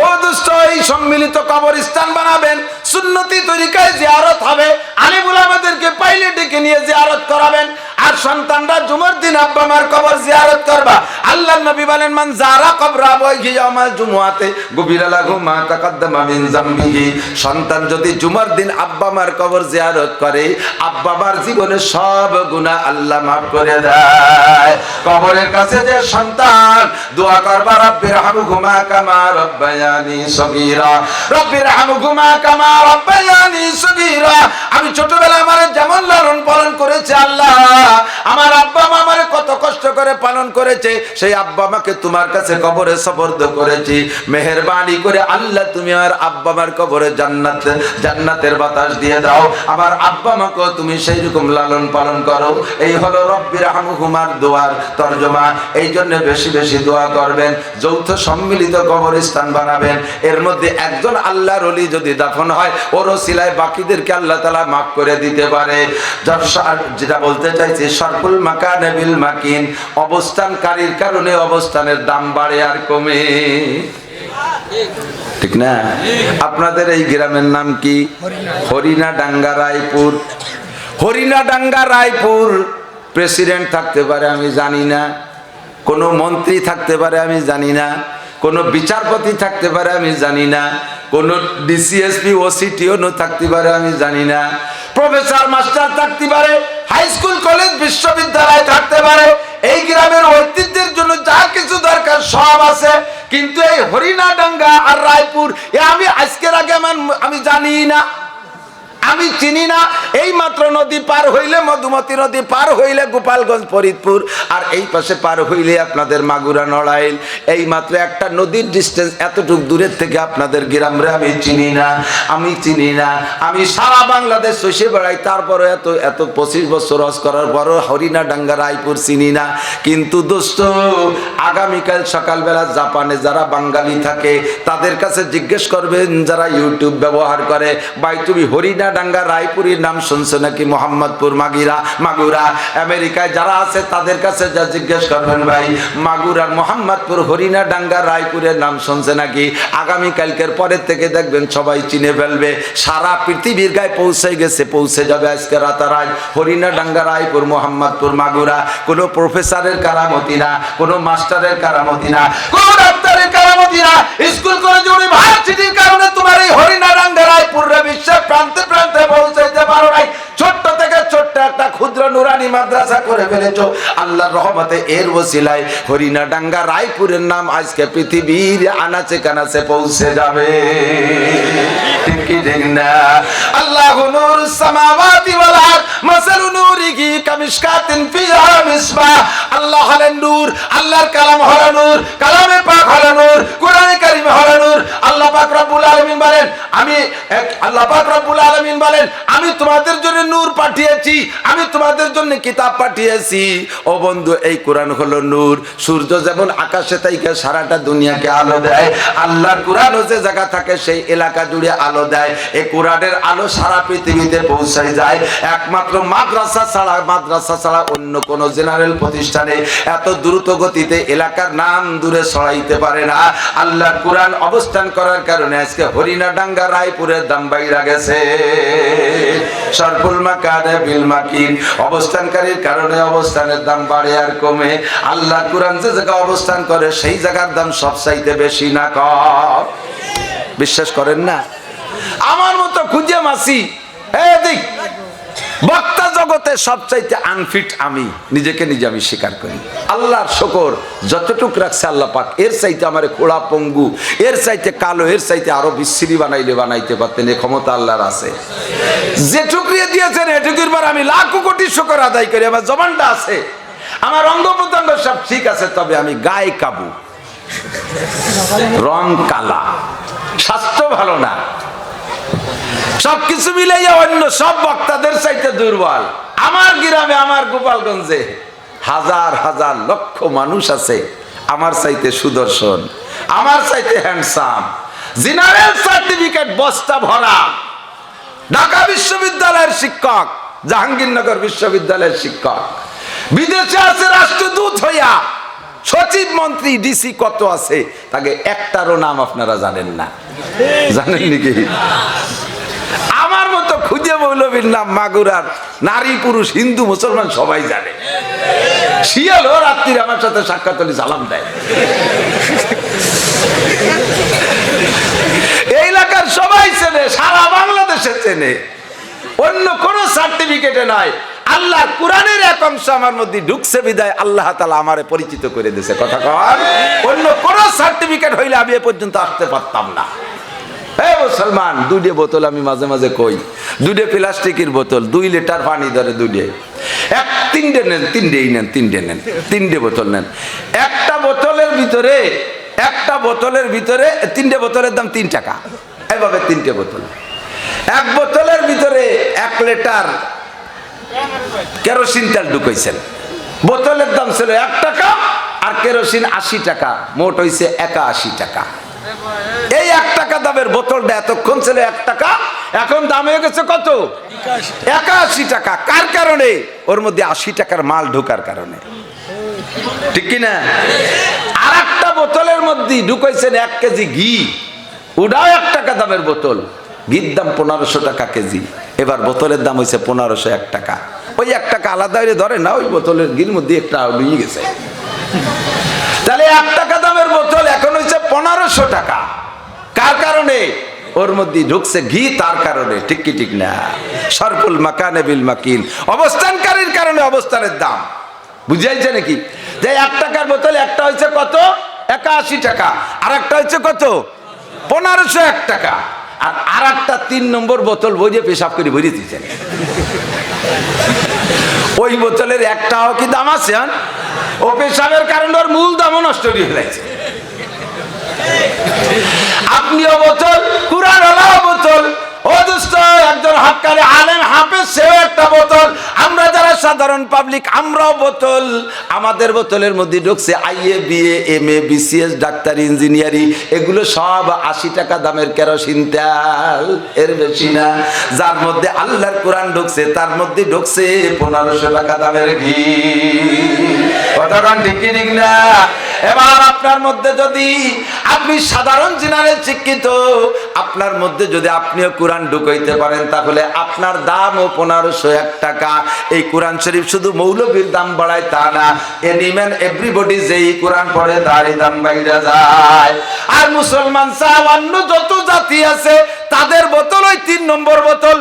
ও দোস্ত, এই সম্মিলিত কবরস্থান বানাবেন, সুন্নতি তরিকায় জিয়ারত হবে, আলিমুল আমাদেরকে পাইলে ডেকে নিয়ে জিয়ারত করাবেন। আর সন্তানরা জুমার দিন আব্বা মার কবর জিয়ারত করবা। আল্লাহর নবী বলেন, মান যারা কবরা আবাইহি ইয়াউমাল জুমআতে গুফিরা লাহু মা তাকাদ্দামা মিন যামবিহি। সন্তান যদি জুমার দিন আব্বা মার কবর জিয়ারত করে, আব্বা মার জীবনের সব গুনাহ আল্লাহ মাফ করে দেয়। কবরের কাছে যে সন্তান দোয়া করবা, রব্বির হামহুমা কামা রব্বায়ানি সগীরা, রব্বির হামহুমা কামা রব্বায়ানি সগীরা। আমি ছোটবেলায় আমারে যেমন লালন পালন করেছে আল্লাহ, আমার আব্বা মা আমারে কত কষ্ট করে পালন করেছে, সেই আব্বা মাকে তোমার কাছে কবরে সুপর্দ করেছি। মেহেরবানি করে আল্লাহ তুমি আমার আব্বা মার কবরে জান্নাতের বাতাস দিয়ে দাও। আমার আব্বা মাকে তুমি সেই রকম লালন পালন করো। এই হলো রব্বির হামহুমার দোয়ার তরজমা। এই জন্য বেশি বেশি দোয়া করবেন, যৌথ সম্মিলিত কবরস্থান বানাবেন। এর মধ্যে একজন আল্লাহর ওলি যদি দাফন হয়, ওর ওসিলায় বাকিদেরকে আল্লাহ তাআলা মাফ করে দিতে পারে। যেটা বলতে চাইছি, শরফুল মাকানে বিল মাকিন, অবস্থানকারীর কারণে অবস্থানের দাম বাড়ে আর কমে, ঠিক না? আপনাদের এই গ্রামের নাম কি? হরিণাডাঙ্গা রায়পুর। হরিণাডাঙ্গা রায়পুর প্রেসিডেন্ট থাকতে পারে আমি জানি না, কোনো মন্ত্রী থাকতে পারে আমি জানি না, কোনো বিচারপতি থাকতে পারে আমি জানি না, কোনো ডিসিএসপি ওসিটিও থাকতে পারে আমি জানি না, প্রফেসর মাস্টার থাকতে পারে, হাই স্কুল কলেজ বিশ্ববিদ্যালয় থাকতে পারে। এই গ্রামের ঐতিহ্যের জন্য যা কিছু দরকার সব আছে, কিন্তু এই হরিণাডাঙ্গা আর রায়পুর আমি আজকের আগে আমি জানি না। আমি চিনি না। এই মাত্র নদী পার হইলে মধুমতি নদী পার হইলে গোপালগঞ্জ ফরিদপুর, আর এই পাশে পার হইলে আপনাদের মাগুরা নড়াইল। এই মাত্র একটা নদীর ডিস্টেন্স, এতটুক দূরের থেকে আপনাদের গ্রামরে আমি চিনি না, আমি চিনি না। আমি সারা বাংলাদেশ চষে বেড়াই, তারপরে এত এত 25 বছর হজ করার পরও হরিণা ডাঙ্গা রায়পুর চিনি না। কিন্তু দোস্ত, আগামীকাল সকালবেলা জাপানে যারা বাঙালি থাকে তাদের কাছে জিজ্ঞেস করবেন, যারা ইউটিউব ব্যবহার করে, ভাই তুমি হরিণা ডাঙ্গা রায়পুরের নাম শুনছো নাকি? মোহাম্মদপুর মাগুরা আমেরিকায় যারা আছে তাদের কাছে যা জিজ্ঞেস করবেন, ভাই মাগুরার মোহাম্মদপুর হরিণা ডাঙ্গা রায়পুরের নাম শুনছে নাকি? আগামীকালকের পরের থেকে দেখবেন সবাই চিনে ফেলবে। সারা পৃথিবীর গায়ে পৌঁছে গেছে, পৌঁছে যাবে আজকে রাতারাত। হরিণা ডাঙ্গা রায়পুর মোহাম্মদপুর মাগুরা কোনো প্রফেসরের কারামতি না, কোনো মাস্টারের কারামতি না, কোনো ডাক্তারের কারামতি না, স্কুল কলেজ ইউনিভার্সিটির কারণে তোমার এই হরিণা ডাঙ্গা রায়পুর বিশ্বের প্রান্তে প্রান্তে পৌঁছাইতে পারো নাই। ছোট্ট থেকে ছোট্ট একটা ক্ষুদ্র নুরানি মাদ্রাসা করে ফেলেছো। আল্লাহর রহমতে এর ওসিলায় হরিণা ডাঙ্গা রায়পুরের নাম আজকে পৃথিবীর আনাচে কানাচে পৌঁছে যাবে। ঠিক কি ঠিক না? আল্লাহু নূরুস সামাওয়াতি ওয়াল আরদ মাসালু নূরিহি কামিশকাতিন ফিহা মিসবাহ। আল্লাহ হলেন নূর, আল্লাহর কালাম হলো নূর, কালামে পাক হলো নূর, কোরআনে কারীমে হলো নূর। আল্লাহ পাক রব্বুল আলামিন বলেন, আমি তোমাদের জন্য নূর পাঠিয়েছি, আমি তোমাদের জন্য কিতাব পাঠিয়েছি। ও বন্ধু, এই কোরআন হলো নূর। সূর্য যেমন আকাশে থেকে সারাটা দুনিয়াকে আলো দেয়, আল্লাহর কোরআন যে জায়গা থাকে সেই এলাকা জুড়ে আলো দেয়। এই কোরআনের আলো সারা পৃথিবীতে পৌঁছায় যায়। একমাত্র মাদ্রাসা ছাড়া অন্য কোন জেনারেল প্রতিষ্ঠানে এত দ্রুত গতিতে এলাকার নাম দূরে ছড়াইতে পারে না। আল্লাহর কোরআন অবস্থান করার কারণে আজকে হরিণা ডাঙ্গা রায়পুরের দাম বাইরা গেছে। সরফুল মাকানে বিল মাকিন, অবস্থানকারীর কারণে অবস্থানের দাম বাড়ে আর কমে। আল্লাহর কোরআন যে জায়গা অবস্থান করে সেই জায়গার দাম সবচাইতে বেশি না কম? বিশ্বাস করেন না? আমার মতো খুঁজে মাসি দেখ, বক্তা জগতে সবচাইতে আনফিট আমি, নিজেকে নিজে আমি স্বীকার করি। আল্লাহর শুকর, যতটুক রাখছে আল্লাহ পাক, এর চাইতে আমার খোড়া পঙ্গু, এর চাইতে কালো, এর চাইতে আরো বিশ্রী বানাইতে পারতেন। এই ক্ষমতা আল্লাহর আছে। যেটুকুয়ে দিয়েছেন এটুকুর পর আমি লাখো কোটি শুকর আদায় করি। আমার জবানটা আছে, আমার অঙ্গ প্রত্যঙ্গ সব ঠিক আছে, তবে আমি গায়ে কাবু, রং কালা, স্বাস্থ্য ভালো না, সবকিছু মিলাইয়া অন্য সব বক্তাদের চাইতে দুর্বল। আমার গ্রামে, আমার গোপালগঞ্জে হাজার হাজার লক্ষ মানুষ আছে আমার চাইতে সুদর্শন, আমার চাইতে হ্যান্ডসাম, জেনারেল সার্টিফিকেট বস্তা ভরা, ঢাকা বিশ্ববিদ্যালয়ের শিক্ষক, জাহাঙ্গীরনগর বিশ্ববিদ্যালয়ের শিক্ষক, বিদেশে আছে রাষ্ট্রদূত হইয়া, সচিব, মন্ত্রী, ডিসি কত আছে, তাকে একটারও নাম আপনারা জানেন না। জানেন নাকি? আমার মতো খুঁজে মৌলবীর নাম মাগুরার নারী পুরুষ হিন্দু মুসলমান সবাই জানে। শিয়াল ও রাত্রির আমার সাথে সাক্ষাৎ হলে সালাম দেয়। এই এলাকার সবাই চেনে, সারা বাংলাদেশে চেনে। অন্য কোন সার্টিফিকেটে নাই, আল্লাহ কোরআনের এক অংশ আমার মধ্যে ঢুকছে বিদায় আল্লাহ তাআলা আমারে পরিচিত করে দিয়েছে। কথা কর, অন্য কোন সার্টিফিকেট হইলে আমি এ পর্যন্ত আসতে পারতাম না। মুসলমান, 2 বোতল আমি মাঝে মাঝে কই, 2 প্লাস্টিকের বোতল, 2 লিটার পানি ধরে 2 তিনটে নেন, 3টে বোতল নেন। একটা বোতলের ভিতরে 3টে বোতলের দাম 3 টাকা। এভাবে 3টে বোতল, এক বোতলের ভিতরে 1 লিটার কেরোসিন তেল ঢুকাইছেন। বোতলের দাম ছিল 1 টাকা আর কেরোসিন 80 টাকা, মোট হইছে 81 টাকা। এই 1 টাকা দামের বোতলটা এতক্ষণ ছিল 1 টাকা, এখন দাম হয়ে গেছে কত? 81 টাকা। কার কারণে? ওর মধ্যে 80 টাকার মাল ঢোকার কারণে, ঠিক কিনা? আর একটা বোতলের মধ্যে ঢুকাইছেন 1 কেজি ঘি, ওটাও 1 টাকা দামের বোতল, ঘির দাম 1500 টাকা কেজি। এবার বোতলের দাম হয়েছে 1501 টাকা। ওই 1 টাকা আলাদা হয়ে ধরে না, ওই বোতলের ঘির মধ্যে একটা লুয়ে গেছে। তাহলে 1 টাকা দামের বোতল এখন হয়েছে 1500 টাকা। কার কারণে? ওর মধ্যে ঢুকছে ঘি, তার কারণে। ঠিক কি ঠিক না? সরফুল মাকানে বিল মাকিন, অবস্থানকারীর কারণে অবস্থানের দাম। বুঝাইছে নাকি? যে 1 টাকার বোতল একটা হয়েছে কত? 81 টাকা, আর একটা হচ্ছে কত? 1501 টাকা। আর একটা 3 নম্বর বোতল বইয়ে পেশাব করে ভরে দিয়েছেন। ওই বোতলের একটাও কি দাম আছে? ও পেশাবের কারণে ওর মূল দামও নষ্ট হয়ে গেছে। আপনিও বোতল, কুরআন ওয়ালাও বোতল, ও দোস্ত একজন হক্কানি আলেম হাফেজ সেও একটা বোতল, আমরা যারা সাধারণ পাবলিক আমরাও বোতল। আমাদের বোতলের মধ্যে ঢুকছে আইএ, বিএ, এমএ, বিসিএস, ডাক্তারি, ইঞ্জিনিয়ারি, এগুলো সব 80 টাকা দামের কেরোসিন তেল, এর বেশি না। যার মধ্যে আল্লাহর কোরআন ঢুকছে তার মধ্যে ঢুকছে 1500 টাকা দামের ঘি। কথাটা ঠিক ঠিক না? এবার আপনার মধ্যে যদি আপনি সাধারণ জেনারেল শিক্ষিত, আপনার মধ্যে যদি আপনিও কোরআন ঢুকাইতে পারেন তাহলে আপনার দামও 1501 টাকা। এই কোরআন শরীফ শুধু মৌলবীর দাম বাড়ায় তা না, এনিম্যান এভরিবডি যেই কোরআন পড়ে তারই দাম বাইরে যায়। আর মুসলমান ছাড়া অন্য যত জাতি আছে তাদের বোতল ওই 3 নম্বর বোতল।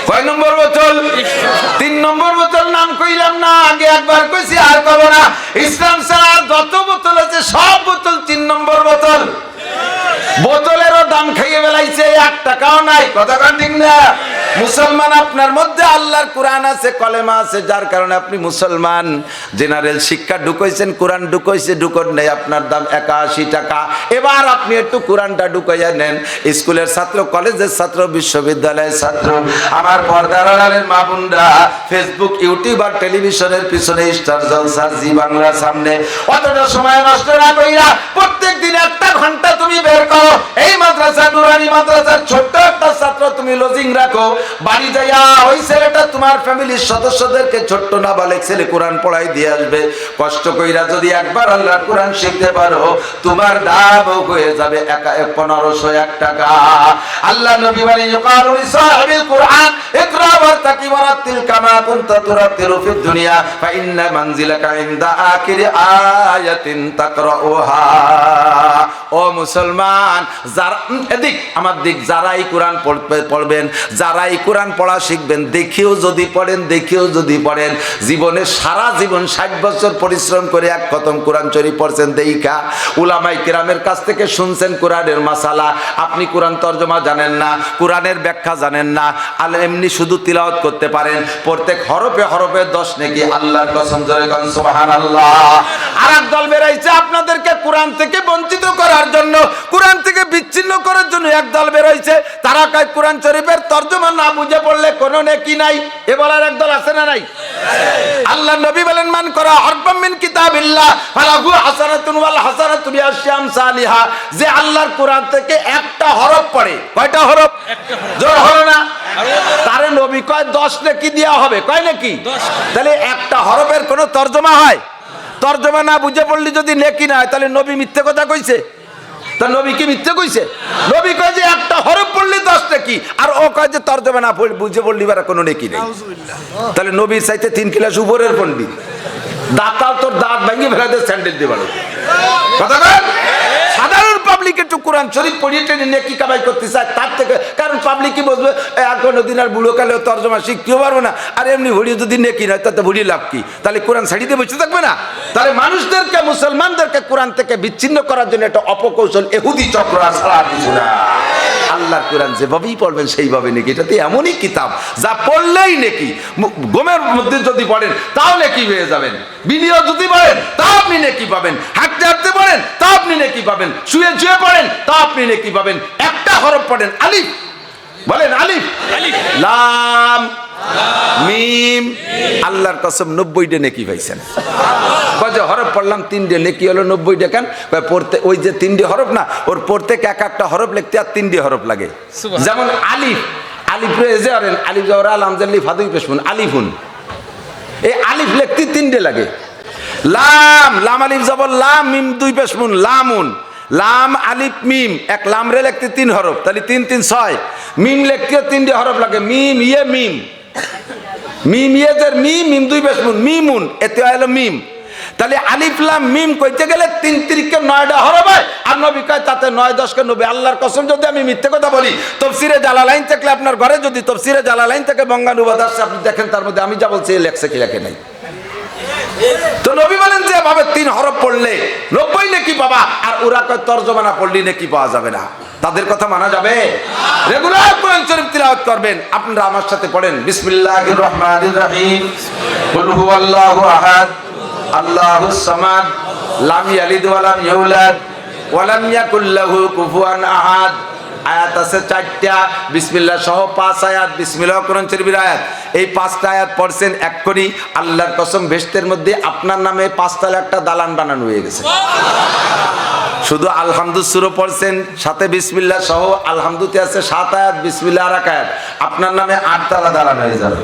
কয় নম্বর বোতল? 3 নম্বর বোতল। নাম কইলাম না, আগে একবার কইছি আর কব না। ইসলাম ছাড়া যত বোতল আছে সব বোতল 3 নম্বর বোতল। বোতলেরও দাম খাইয়ে বেলাইছে, 1 টাকাও নাই। কথা ঠিক না? মুসলমান আপনার মধ্যে আল্লাহর কোরআন আছে, কলেমা আছে, যার কারণে আপনি মুসলমান। জেনারেল শিক্ষা ঢুকাইছেন, কোরআন ঢুকাইছে, ঢুকন নেই, আপনার দাম 81 টাকা। এবার আপনি একটু কোরআনটা ঢুকাইয়া নেন। স্কুলের ছাত্র, কলেজের ছাত্র, বিশ্ববিদ্যালয়ের ছাত্র, আমার পর্দার আড়ালের মা বোনরা, ফেসবুক, ইউটিউব আর টেলিভিশনের পিছনে স্টার জলসা, জি বাংলার সামনে অতটা সময় নষ্ট না কইরা প্রত্যেক দিন 1 ঘন্টা তুমি বের করো। এই মাদ্রাসা, নুরানি মাদ্রাসার ছোট্ট একটা ছাত্র তুমি লজিং রাখো, বাড়ি যাইয়া ওই ছেলেটা তোমার ফ্যামিলির সদস্যদেরকে ছোট্ট নাবালেক ছেলে কোরআন পড়াই দিয়ে আসবে। কষ্ট কইরা যদি একবার আল্লাহর কোরআন শিখতে পারো, তোমার দাম হয়ে যাবে 1501 টাকা। আল্লাহ নবী বলেন, ইউকালু লিসাহিবিল কোরআন ইকরা ওয়ারতাকি ওয়ারাতিল কামা কুনতা তুরাতিলু ফিদ দুনিয়া ফা ইন্না মানজিলাকা ইনদা আখিরি আয়াতিন তাকরাউহা। ও মুসলমান, যারা এদিক আমার দিক, যারাই কোরআন পড়বেন, যারাই কোরআন পড়া শিখবেন, দেখিও যদি পড়েন, দেখিও যদি পড়েন, জীবনে সারা জীবন 60 বছর পরিশ্রম করে 1 খতম কোরআন শরীফ পড়ছেন দেইখা, উলামায়ে কেরামের কাছ থেকে শুনছেন কোরআনের মাসালা, আপনি কোরআন তরজমা জানেন না, কোরআনের ব্যাখ্যা জানেন না, আর এমনি শুধু তিলাওয়াত করতে পারেন, প্রত্যেক হরফে হরফে 10 নেকি। আল্লাহর কসম, জোরে কোন সুবহানাল্লাহ। আরেক দল বেরাইছে আপনাদেরকে কোরআন থেকে বঞ্চিত করার জন্য, কোরআন থেকে বিচ্ছিন্ন করার জন্য এক দল বেরাইছে। তারা কয় কোরআন শরীফের তরজমা না বুঝে পড়লে কোনো নেকি নাই। এ বলার একদল আছে না নাই? আল্লাহ নবী বলেন, মান করা হরফাম মিন কিতাবিল্লাহ ফালাহু হাসানাতুন ওয়াল হাসানাতু বিআশরি আমসালিহা। যে আল্লাহর কোরআন থেকে একটা হরফ পড়ে, কয়টা হরফ? জোর হলো না? তারে নবী কয় 10 নেকি দেয়া হবে। কয় নেকি? তাহলে একটা হরফের কোনো তরজমা হয়? তরজমা না বুঝে পড়লি যদি নেকি না হয়, তাহলে নবী মিথ্যে কথা কইছে? তা নবী কি মিথ্যে কইছে? নবী কয় যে একটা হরফ পড়লে 10 নেকি, আর ও কয় যে তরজমা না বুঝে পড়লি বারা কোনো নেকি নেই। তাহলে নবীর চাইতে 3 ক্লাস উপরের পণ্ডিত। দাঁতাও তোর দাঁত ভেঙে ফেলাতে স্যান্ডেল দিয়ে বাড়ো। কথা বল। সাধারণ পাবলিক একটু কোরআন শরীফ পড়িয়ে টেনে নেকি কামাই করতে চায় তার থেকে, কারণ পাবলিক কি বুঝবে কোনোদিন আর বুড়ো কালেও তরজমা শিখতেও পারবো না, আর এমনি ভুড়িয়ে যদি নেকি নয় তাতে ভুড়িয়ে লাভ কি? তাহলে কোরআন ছাড়িতে বসে থাকবে না? তাহলে মানুষদেরকে, মুসলমানদেরকে কোরআন থেকে বিচ্ছিন্ন করার জন্য একটা অপকৌশল, এহুদি চক্র ছাড়া কিছু না। আল্লাহর কোরআন যেভাবেই পড়বেন সেইভাবে নেকি। এটাতে এমনই কিতাব যা পড়লেই নেকি। গমের মধ্যে যদি পড়েন তাও নেকি হয়ে যাবেন, বিলিও যদি পড়েন তাও আপনি নেকি পাবেন, হাঁটতে হাঁটতে পড়েন তাও আপনি নেকি পাবেন, শুয়ে শুয়ে পড়েন তাও আপনি নেকি পাবেন। একটা হরফ পড়েন, আলিফ বলেন, আলিফ লাম মিম, আল্লাহর কসম 90টা নেকি পাইছেন। কয় যে হরফ পড়লাম 3টে নেকি হলো 90টা। কেন? পড়তে ওই যে 3টে হরফ না, ওর প্রত্যেক একটা হরফ লিখতে আর 3টে হরফ লাগে। যেমন আলিফ, আলিফ রেজে আরেন, আলিফ জাওরা আলাম জাল্লি ফাদুই পেশমুন, আলিফুন, এই আলিফ লিখতে 3টে লাগে। লাম, লাম আলিফ জবর লাম, মিম 2 পেশমুন, লামুন, লাম আলিফ মিম, এক লাম রে লিখতে 3 হরফ, তাহলে 3 3 6। মিম লিখতে 3টে হরফ লাগে, মিম ইয়ে মিম, মিম ইয়েদের মিম, মিম 2 পেশমুন, মিমুন, এতে হলো মিম। তাহলে আলিফ লাম মিম কইতে গেলে 3 3কে 9টা হরফ হয়, আর নবী কয় তাতে 9 10 কে 90। আল্লাহর কসম যদি আমি মিথ্যে কথা বলি, তাফসীরে জালালাইন থাকলে আপনার ঘরে যদি তাফসীরে জালালাইন থেকে বঙ্গানুবাদ আসছে, আপনি দেখেন তার মধ্যে আমি যা বলছি লেখছে কি লেখে নাই। তো নবী বলেন যে ভাবে 3 হরফ পড়লে 90 নেকি পাবা, আর ওরা কয় তরজমা না পড়লে নেকি পাওয়া যাবে না। তাদের কথা মানা যাবে? রেগুলার কোরআন শরীফ তিলাওয়াত করবেন। আপনারা আমার সাথে পড়েন, বিসমিল্লাহির রহমানির রহিম, কুল হুয়াল্লাহু আহাদ, আল্লাহুস সামাদ, লাম ইয়ালিদ ওয়া লাম ইউলাদ ওয়া লাম ইয়াকুল লাহু কুফুয়ান আহাদ। আয়াত আছে 4টা, বিসমিল্লাহ সহ 5 আয়াত, বিসমিল্লাহ কোরআন শরীফের আয়াত। এই 5টা আয়াত পড়ছেন এক্ষুনি আল্লাহর কসম বেহেশতের মধ্যে আপনার নামে 5 তলা একটা দালান বানানো হয়ে গেছে। শুধু আলহামদু সূরা পড়ছেন, সাথে বিসমিল্লাহ সহ আলহামদুতে আছে 7 আয়াত, বিসমিল্লাহ আর 1 আয়াত, আপনার নামে 8 তলা দালান হয়ে যাবে।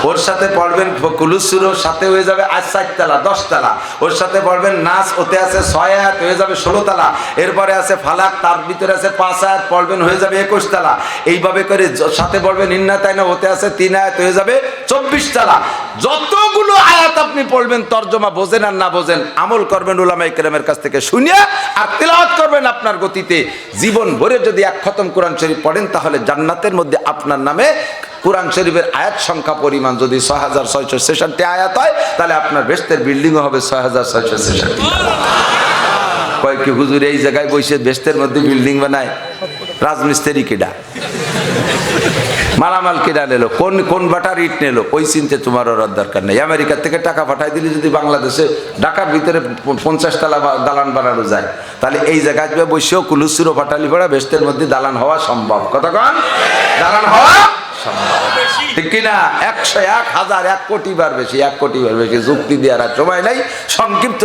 ওর সাথে পড়বেন কুলুস সূরা, সাথে হয়ে যাবে আজ 4 তলা 10 তলা। ওর সাথে পড়বেন নাস, ওতে আছে 6 আয়াত, হয়ে যাবে 16 তলা। এরপরে আছে ফালাক, তার ভিতরে আছে 5 আয়াত, পড়বেন হয়ে যাবে 21 তলা। এইভাবে করে সাথে পড়বেন ইন্না তাইনা, ওতে আছে 3 আয়াত, হয়ে যাবে 24 তলা। যতগুলো আয়াত আপনি পড়বেন, তরজমা বোঝেন আর না বোঝেন, আমল করবেন উলামায়ে কেরামের কাছ থেকে শুনিয়া, আর তেলাওয়াত করবেন আপনার গতিতে। জীবন ভরে যদি 1 খতম কোরআন শরীফ পড়েন, তাহলে জান্নাতের মধ্যে আপনার নামে কোরআন শরীফের আয়াত সংখ্যা পরিমাণ যদি 6666 আয়াত হয়, তাহলে আপনার বেহেশতের বিল্ডিংও হবে 6666। কয় কি হুজুর এই জায়গায় বসে বেহেশতের মধ্যে বিল্ডিং বানায়? রাজমিস্ত্রি কিডা, মালামাল কিনা নিল, কোন বাটার ইট নিল, ওই চিন্তা তোমার ওর দরকার নেই। আমেরিকা থেকে টাকা পাঠাই দিলে যদি বাংলাদেশে ঢাকার ভিতরে 50 তলা দালান বানানো যায়, তাহলে এই জায়গায় বসেও কুলুস সূরা পাঠালি পড়া বেহেশতের মধ্যে দালান হওয়া সম্ভব। কতক্ষণ দালান হওয়া সম্ভব, ঠিক কিনা? 100, 1000, 1 কোটি বার বেশি, 1 কোটি বার বেশি। যুক্তি দেওয়ার আর সময় নাই, সংক্ষিপ্ত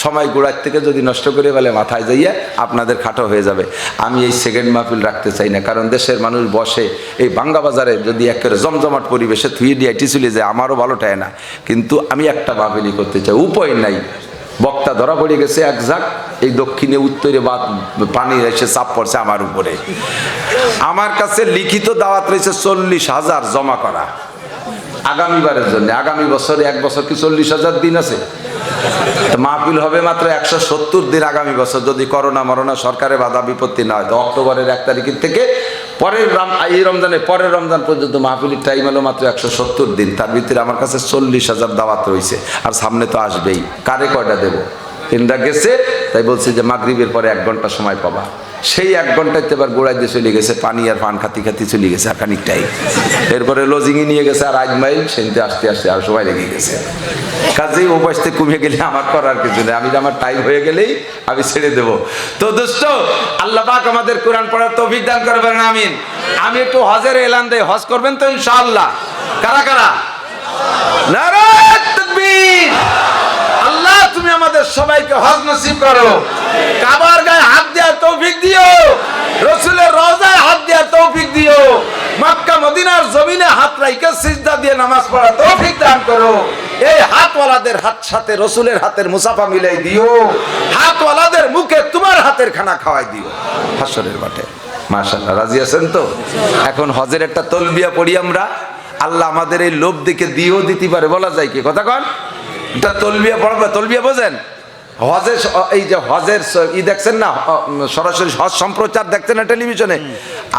সময় গোড়ার থেকে যদি নষ্ট করে ফেলে মাথায় যাইয়া আপনাদের খাটো হয়ে যাবে। আমি এই সেকেন্ড মাহফিল রাখতে চাই না, কারণ দেশের মানুষ বসে এই বাঙ্গা বাজারে যদি একেবারে জমজমাট পরিবেশে থুয়ে দিয়ে চলে যায়, আমারও ভালো টায় না। কিন্তু আমি একটা মাহফিলই করতে চাই, উপায় নাই। বক্তা ধরা পড়ে গেছে এক ঝাঁক, এই দক্ষিণে উত্তরে পানি এসে চাপ পড়ছে আমার উপরে। আমার কাছে লিখিত দাওয়াত রয়েছে 40,000 জমা করা আগামীবারের জন্য। আগামী বছরে 1 বছর কি 40,000 দিন আছে? মাহফিল হবে মাত্র 170 দিন আগামী বছর, যদি করোনা মরোনা সরকারের বাধা বিপত্তি না হয়। তো অক্টোবরের 1 তারিখের থেকে এই রমজানের পরের রমজান পর্যন্ত মাহফিলের টাইম হলো মাত্র 170 দিন। তার ভিতরে আমার কাছে 40,000 দাওয়াত রয়েছে, আর সামনে তো আসবেই। কারে কয়টা দেবো? ইন্দা গেছে, তাই বলছি যে মাগরিবের পরে 1 ঘন্টা সময় পাবা। সেই 1 ঘন্টাতে এবার গোড়ায় দিয়ে চলে গেছে, পানি আর পান খাতি চলে গেছে আর খানিকটাই। এরপরে লজিংয়ে নিয়ে গেছে আর 1 মাইল, সেনতে আসতে আর সময় লেগে গেছে। কাজেই উপাসতে কমে গেলে আমার করার কিছু নেই, আমি আমার টাইম হয়ে গেলেই আমি ছেড়ে দেব। তো দোস্ত, আল্লাহ পাক আমাদের কোরআন পড়ার তৌফিক দান করবেন, আমিন। আমি একটু হজের এলান দেই, হজ করবেন তো ইনশাআল্লাহ? কারা কারা? নারায়ে তাকবীর! আল্লাহ তুমি আমাদের সবাইকে হজ নসিব করো। কাবার গায়ে হাত দেওয়ার তৌফিক দিও, রাসূলের রওজায় হাত দেওয়ার তৌফিক দিও, মক্কা মদিনার জমিনে হাত রাইখা সিজদা দিয়ে নামাজ পড়ার তৌফিক দান করো। এই হাতওয়ালাদের হাত সাথে রাসূলের হাতের মুসাফা মিলাই দিও, হাতওয়ালাদের মুখে তোমার হাতের খানা খাওয়াই দিও হাসরের মাঠে। মাশাআল্লাহ, রাজি আছেন তো? এখন হজের একটা তালবিয়া পড়ি আমরা। আল্লাহ আমাদের এই লোভ দেখে দিও দিতে পারে, বলা যায় কি? কথা কন, এটা তলবিয়া পড়বে। তলবিয়া বোঝেন? হজের এই যে হজের দেখছেন না, সরাসরি হজ সম্প্রচার দেখছেন না টেলিভিশনে?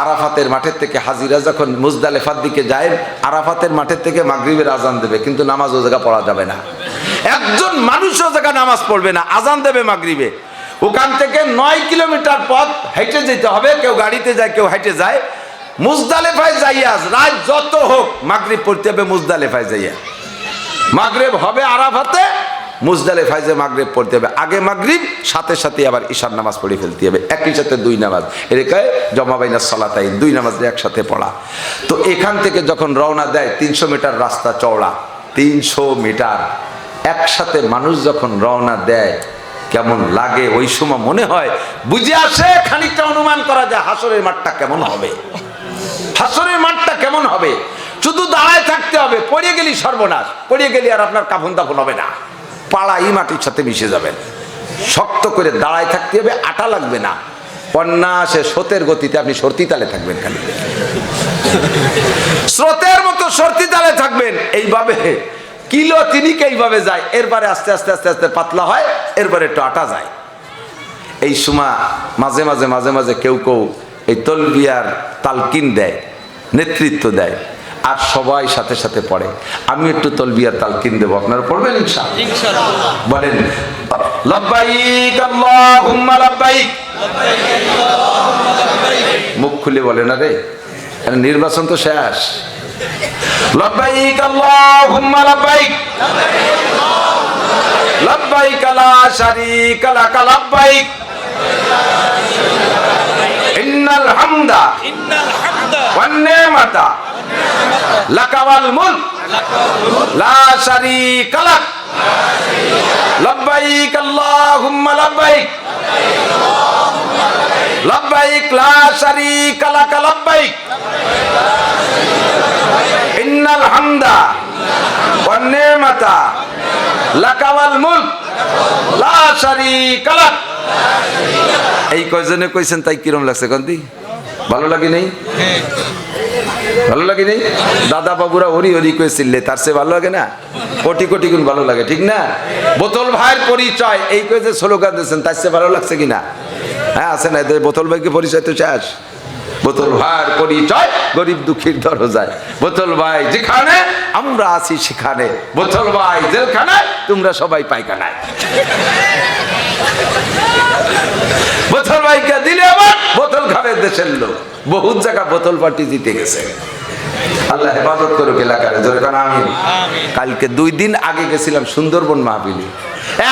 আরাফাতের মাঠের থেকে হাজিরা যখন মুজদালিফার দিকে যায়, আরাফাতের মাঠের থেকে মাগরিবের আজান দেবে, কিন্তু নামাজ ও জায়গা পড়া যাবে না। একজন মানুষও জায়গা নামাজ পড়বে না, আজান দেবে মাগরিবে। ওখান থেকে 9 কিলোমিটার পথ হেঁটে যেতে হবে, কেউ গাড়িতে যায়, কেউ হেঁটে যায়। মুজদালিফায় যাইয়া রাত যত হোক মাগরিব পড়তে হবে মুজদালিফায় যাইয়া। মাগরিব হবে আরাফাতে, মুজদালিফায় যে মাগরিব পড়তে হবে। আগে মাগরিব, সাথে সাথে আবার ঈশার নামাজ পড়ে ফেলতে হবে, একই সাথে 2 নামাজ। এরকম জমা বাইনা সালাতাইন, 2 নামাজ একসাথে পড়া। তো এখান থেকে যখন রওনা দেয়, 300 মিটার রাস্তা চওড়া, 300 মিটার একসাথে মানুষ যখন রওনা দেয়, কেমন লাগে ওই সময় মনে হয়, বুঝে আসে, খানিকটা অনুমান করা যায় হাসরের মাঠটা কেমন হবে। হাসরের মাঠটা কেমন হবে? শুধু দাঁড়ায় থাকতে হবে, পড়ে গেলি সর্বনাশ, পড়ে গেলি আর আপনার কাফন দাফন হবে না, পাড়াই মাটির সাথে মিশে যাবেন। শক্ত করে দাঁড়ায় থাকতে হবে, আটা লাগবে না, অন্যাসে স্রোতের গতিতে আপনি সর্তি তালে থাকবেন, খালি স্রোতের মতো সর্তি তালে থাকবেন। এইভাবে কিলো তিনিকে এইভাবে যায়, এরপরে আস্তে আস্তে আস্তে আস্তে পাতলা হয়, এরপরে একটু আটা যায়। এই সময় মাঝে মাঝে মাঝে মাঝে কেউ কেউ এই তলবিয়ার তালকিন দেয়, নেতৃত্ব দেয়। আর সবাই সাথে সাথে পড়ে। আমি একটু তলবিয়ার তালকিন দেবো, আপনারা পড়বেন ইনশাআল্লাহ। বলেন লব্বাইক আল্লাহুম্মা লব্বাইক। মুখ খুলে বলে না রে, নির্বাচন তো শেষ। লব্বাইক আল্লাহুম্মা লব্বাইক লব্বাইক লা শারীকা লাক লব্বাইক ইন্নাল হামদা ওয়ান নি'মাতা লাকা ওয়াল মুলক লা শারীকা লাক লব্বাইক আল্লাহুম্মা লব্বাইক লব্বাইক লা শারীকা লাক লব্বাইক ইন্নাল হামদা ওয়ান নি'মাতা লাকা ওয়াল মুলক লা শারীকা লাক। এই কয়জনে কইছেন তাই কিরম লাগছে কন্তি? ভালো লাগে নেই? ভালো লাগে নেই? দাদা বাবুরা হরি হরি কইছিলে, তার চেয়ে ভালো লাগে না? কোটি কোটি গুণ ভালো লাগে, ঠিক না? বোতল ভাইয়ের পরিচয় এই কইছে স্লোগান দিয়েছেন, তার চেয়ে ভালো লাগছে কিনা? হ্যাঁ আছে না? বোতল ভাইকে পরিচয় তো শেষ। বোতল ভাইয়ের পরিচয় গরিব দুঃখীর দরজায়। বোতল ভাই যেখানে আমরা আছি সেখানে, বোতল ভাই যেখানে তোমরা সবাই পায়খানায়। বোতল ভাইকে দিলে আবার বোতল খাবে দেশের লোক। বহুত জায়গা বোতল পার্টি জিতে গেছে। আল্লাহ হেফাজত করুক এলাকার, জোরে কান আমিন। কালকে 2 দিন আগে গেছিলাম সুন্দরবন মাহফিলে,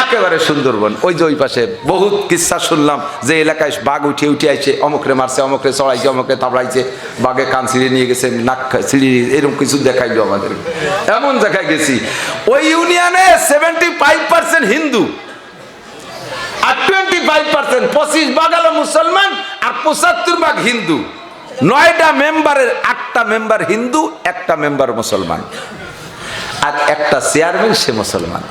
একেবারে সুন্দরবন। ওই যে ওই পাশে বহুত কিচ্ছা শুনলাম যে এলাকায় বাঘ উঠে উঠে আইছে, অমুকরে মারছে, অমুকরে চড়াইছে, অমুকরে তাবড়াইছে, বাঘে কান ছিঁড়ে নিয়ে গেছে, নাক ছিঁড়ে, এরকম কিছু দেখাইলো আমাদের। এমন জায়গায় গেছি ওই ইউনিয়নে 75% হিন্দু আর 25% 25 ভাগ হলো মুসলমান আর 75 ভাগ হিন্দু। 9টা মেম্বারের 8টা মেম্বার হিন্দু, 1টা মেম্বার মুসলমান, আর একটা চেয়ারম্যান সে মুসলমান।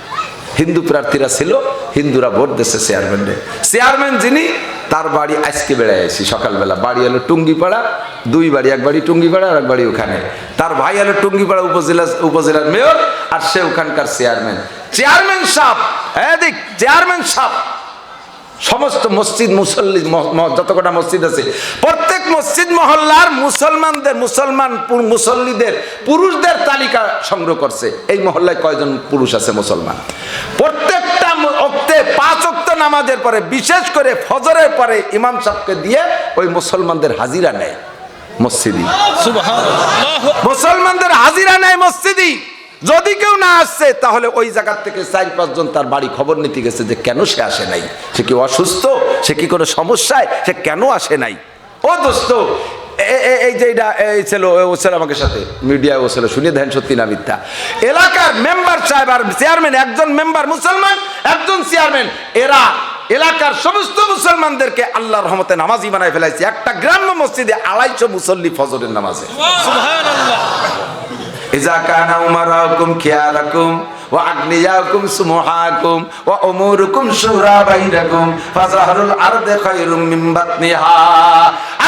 হিন্দু প্রার্থীরা ছিল, হিন্দুরা ভোট দিয়েছে চেয়ারম্যানে। চেয়ারম্যান যিনি, তার বাড়ি আজকে বেড়ায় আসি সকালবেলা। বাড়ি হলো টুঙ্গিপাড়া, 2 বাড়ি, এক বাড়ি টুঙ্গিপাড়া আর এক বাড়ি ওখানে। তার ভাই হলো টুঙ্গিপাড়া উপজেলার মেয়র, আর সে ওখানকার চেয়ারম্যান। চেয়ারম্যান সাহেব, এদিক চেয়ারম্যান সাহেব সমস্ত মসজিদ মুসল্লি যত কটা মসজিদ আছে প্রত্যেক মসজিদ মহল্লার মুসল্লিদের পুরুষদের তালিকা সংগ্রহ করছে। এই মহল্লায় কয়জন পুরুষ আছে মুসলমান? প্রত্যেকটা ওয়াক্তে 5 ওয়াক্ত নামাজের পরে, বিশেষ করে ফজরের পরে ইমাম সাহেবকে দিয়ে ওই মুসলমানদের হাজিরা নেয় মসজিদি। সুবহানাল্লাহ, মুসলমানদের হাজিরা নেয় মসজিদি। যদি কেউ না আসছে তাহলে ওই জায়গা থেকে 4-5 জন তার বাড়ি খবর নিতে গেছে যে কেন সে আসে নাই, সে কি অসুস্থ, সে কি কোনো সমস্যায়, সে কেন আসে নাই। ও দোস্ত, এই যে এই ছিল, ও ছিল আমাকে সাথে মিডিয়ায়, ও ছিল, শুনিয়ে দেন সত্যি না মিথ্যা। এলাকার মেম্বার সাহেব আর চেয়ারম্যান, একজন মেম্বার মুসলমান, একজন চেয়ারম্যান, এরা এলাকার সমস্ত মুসলমানদেরকে আল্লাহর রহমতে নামাজি বানায় ফেলাইছে। একটা গ্রাম্য মসজিদে 250 মুসল্লি ফজরের নামাজে। সুবহানাল্লাহ। ইজা কানা উমারাকুম খিয়ারাকুম ওয়া আগনিয়াকুম সুমহাকুম ওয়া উমুরুকুম শুরা বাইনাকুম ফাজাহরুল আরদি খায়রুম মিন বাতনিহা।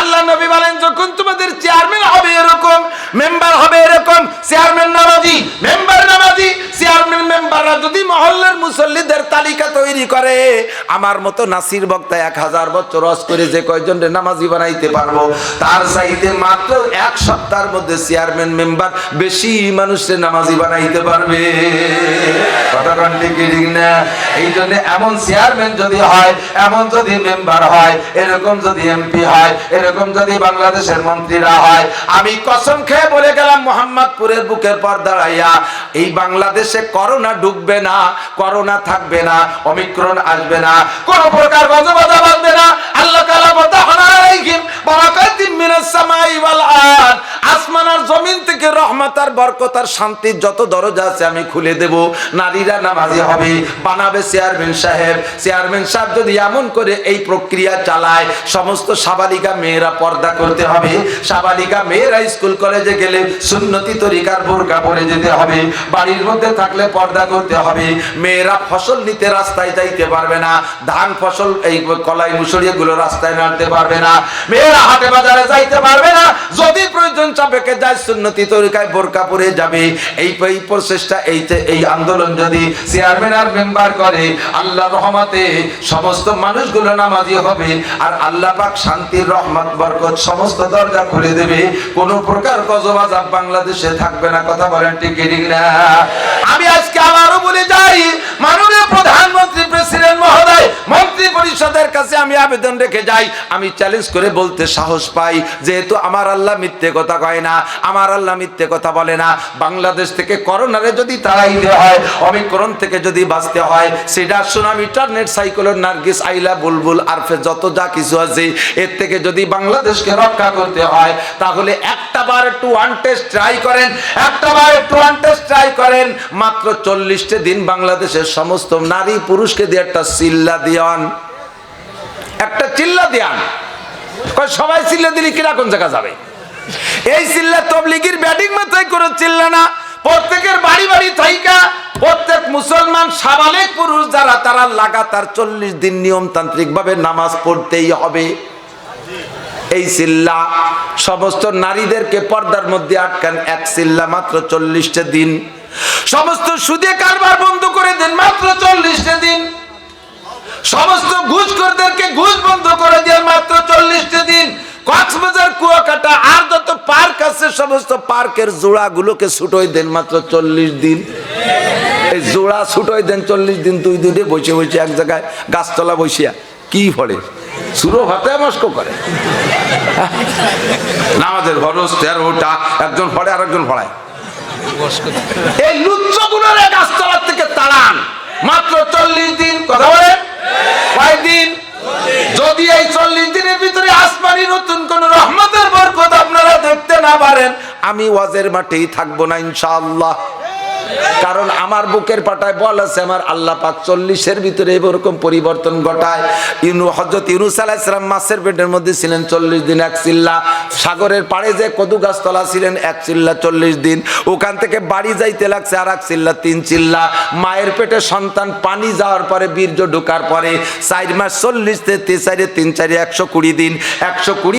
আল্লাহ নবী বলেন, যখন তোমাদের চেয়ারম্যান হবে এরকম, মেম্বার হবে এরকম, চেয়ারম্যান নামাজি, মেম্বার নামাজি, চেয়ারম্যান মেম্বাররা যদি মহল্লার মুসল্লিদের তালিকা তৈরি করে, আমার মতো নাসির বক্তা 1000 বছর ওয়াজ করে যে কয়জনের নামাজি বানাইতে পারবো, তার চাইতে মাত্র 1 সপ্তাহের মধ্যে চেয়ারম্যান মেম্বার বেশি মানুষের নামাজি বানাইতে পারবে। কথা ঠিক না? এই জন্য এমন চেয়ারম্যান যদি হয়, এমন যদি মেম্বার হয়, এরকম যদি এমপি হয়, এরকম যদি বাংলাদেশের মন্ত্রীরা হয়, আমি কসম খেয়ে বলে গেলাম মোহাম্মদপুরের বুকের পর দাঁড়াইয়া, এই বাংলাদেশে করোনা ঢুকবে না, করোনা থাকবে না, ওমিক্রন আসবে না, কোন প্রকার গজবাজা বাঁধবে না। আল্লাহ তাআলা বাতাহনা আলাইহিম বারাকাতিম মিনাস সামাই ওয়াল আরদ, আসমান আর জমিন থেকে রহমত আর বরকত আর শান্তির যত দরজা আছে আমি খুলে দেব। নারীরা নামাজি হবে, বানাবে চেয়ারম্যান সাহেব। চেয়ারম্যান সাহেব যদি এমন করে এই প্রক্রিয়া চালায়, সমস্ত সাবালিকা মেয়েরা পর্দা করতে হবে, সাবালিকা মেয়েরা স্কুল কলেজে গেলে সুন্নতি তরিকার বোরকা পরে যেতে হবে, বাড়ির মধ্যে থাকলে পর্দা করতে হবে, মেয়েরা ফসল নিতে রাস্তায় যাইতে পারবে না, ধান ফসল এই কলাই মুসুরি এগুলো রাস্তায় নাড়তে পারবে না, মেয়েরা মেয়েরা হাটে বাজারে যাইতে পারবে না, যদি প্রয়োজন সাপেক্ষে যায় সুন্নতি তরিকায় বোরকা পরে যাবে। এই প্রচেষ্টা এই আন্দোলন যদি চেয়ারম্যান আর মেম্বার করে, আল্লাহ রহমতে সমস্ত মানুষগুলো নামাজি হবে, আর আল্লাহ পাক শান্তির রহমত বরকত সমস্ত দরজা খুলে দেবে। কোন প্রকার গজব আযাব বাংলাদেশে থাকবে না। কথা বলেন ঠিক কি না? আমি আজকে আবারও বলে যাই, মাননীয় প্রধানমন্ত্রী প্রেসিডেন্ট মহোদয়, মন্ত্রী পরিষদের কাছে আমি আবেদন রেখে যাই, আমি চ্যালেঞ্জ করে বলতে সাহস পাই, যেহেতু আমার আল্লাহ মিথ্যে কথা কয় না, আমার আল্লাহ মিথ্যে কথা বলে না। বাংলাদেশ থেকে করোনারে যদি তাড়াইতে হয়, অমিক্রণ থেকে যদি বাঁচতে হয়, সেটা সুনামি, টর্নেড, সাইক্লোন, নার্গিস, আইলা, বুলবুল, আরফে, যত যা কিছু আছে, এর থেকে যদি বাংলাদেশকে রক্ষা করতে হয়, তাহলে একটাবার একটু ওয়ান টেস্ট ট্রাই করেন, একটাবার একটু ওয়ান টেস্ট ট্রাই করেন। মাত্র 40টা দিন বাংলাদেশের সমস্ত নারী পুরুষকে দিয়ে একটা চিল্লা দিয়ান, একটা চিল্লা দিয়ান। সবাই চিল্লা দিলে কিরা কোন জায়গা যাবে? এই চিল্লা তবলিগির ব্যাটিং মাথায় করে চিল্লা না, প্রত্যেকের বাড়ি বাড়ি থাইকা প্রত্যেক মুসলমান সাবালেক পুরুষ যারা, তারা লাগাতার 40 দিন নিয়মতান্ত্রিক ভাবে নামাজ পড়তেই হবে। এই চিল্লা সমস্ত নারীদেরকে পর্দার মধ্যে আটকান, এক চিল্লা মাত্র 40টা দিন। সমস্ত সুদে কারবার বন্ধ করে দেন, মাত্র 40টা দিন। সমস্ত ঘুষখোরদেরকে ঘুষ বন্ধ করে দেন, মাত্র 40টা দিন। কক্সবাজার, কুয়াকাটা আর যত পার্ক আছে, সমস্ত পার্কের জোড়াগুলোকে ছুটোই দেন, মাত্র 40 দিন। এই জোড়া ছুটোই দেন 40 দিন। দুই দুইটে বসে বসে এক জায়গায় গাছতলা বসিয়া কি ফলে সুরো হাতে মস্ক করে। নামাজের খরচ 13টা, একজন পড়ে আর একজন পড়ায়। এই লুচ্চগুলোর গাছতলার থেকে তাড়ান, মাত্র 40 দিন। কথা বলে কয়দিন? যদি এই 40 দিনের ভিতরে আসমানি নতুন কোন রহমতের বরকত আপনারা দেখতে না পারেন, আমি ওয়াজের মাঠেই থাকবো না ইনশাআল্লাহ। কারণ আমার বুকের পাটায় বল আছে, আমার আল্লাহ পাক 40-এর ভিতরে এরকম পরিবর্তন ঘটায়। হযরত ইউনূস আলাইহিস সালাম মাছের পেটের মধ্যে ছিলেন 40 দিন, এক চিল্লা। সাগরের পাড়ে যে কদু গাছতলা ছিলেন, এক চিল্লা 40 দিন। ওখান থেকে বাড়ি যাইতে লাগছে আর এক চিল্লা, 3 চিল্লা। মায়ের পেটে সন্তান পানি যাওয়ার পরে, বীর্য ঢোকার পরে 4 মাস 40 তে 3 4 120 দিন, 120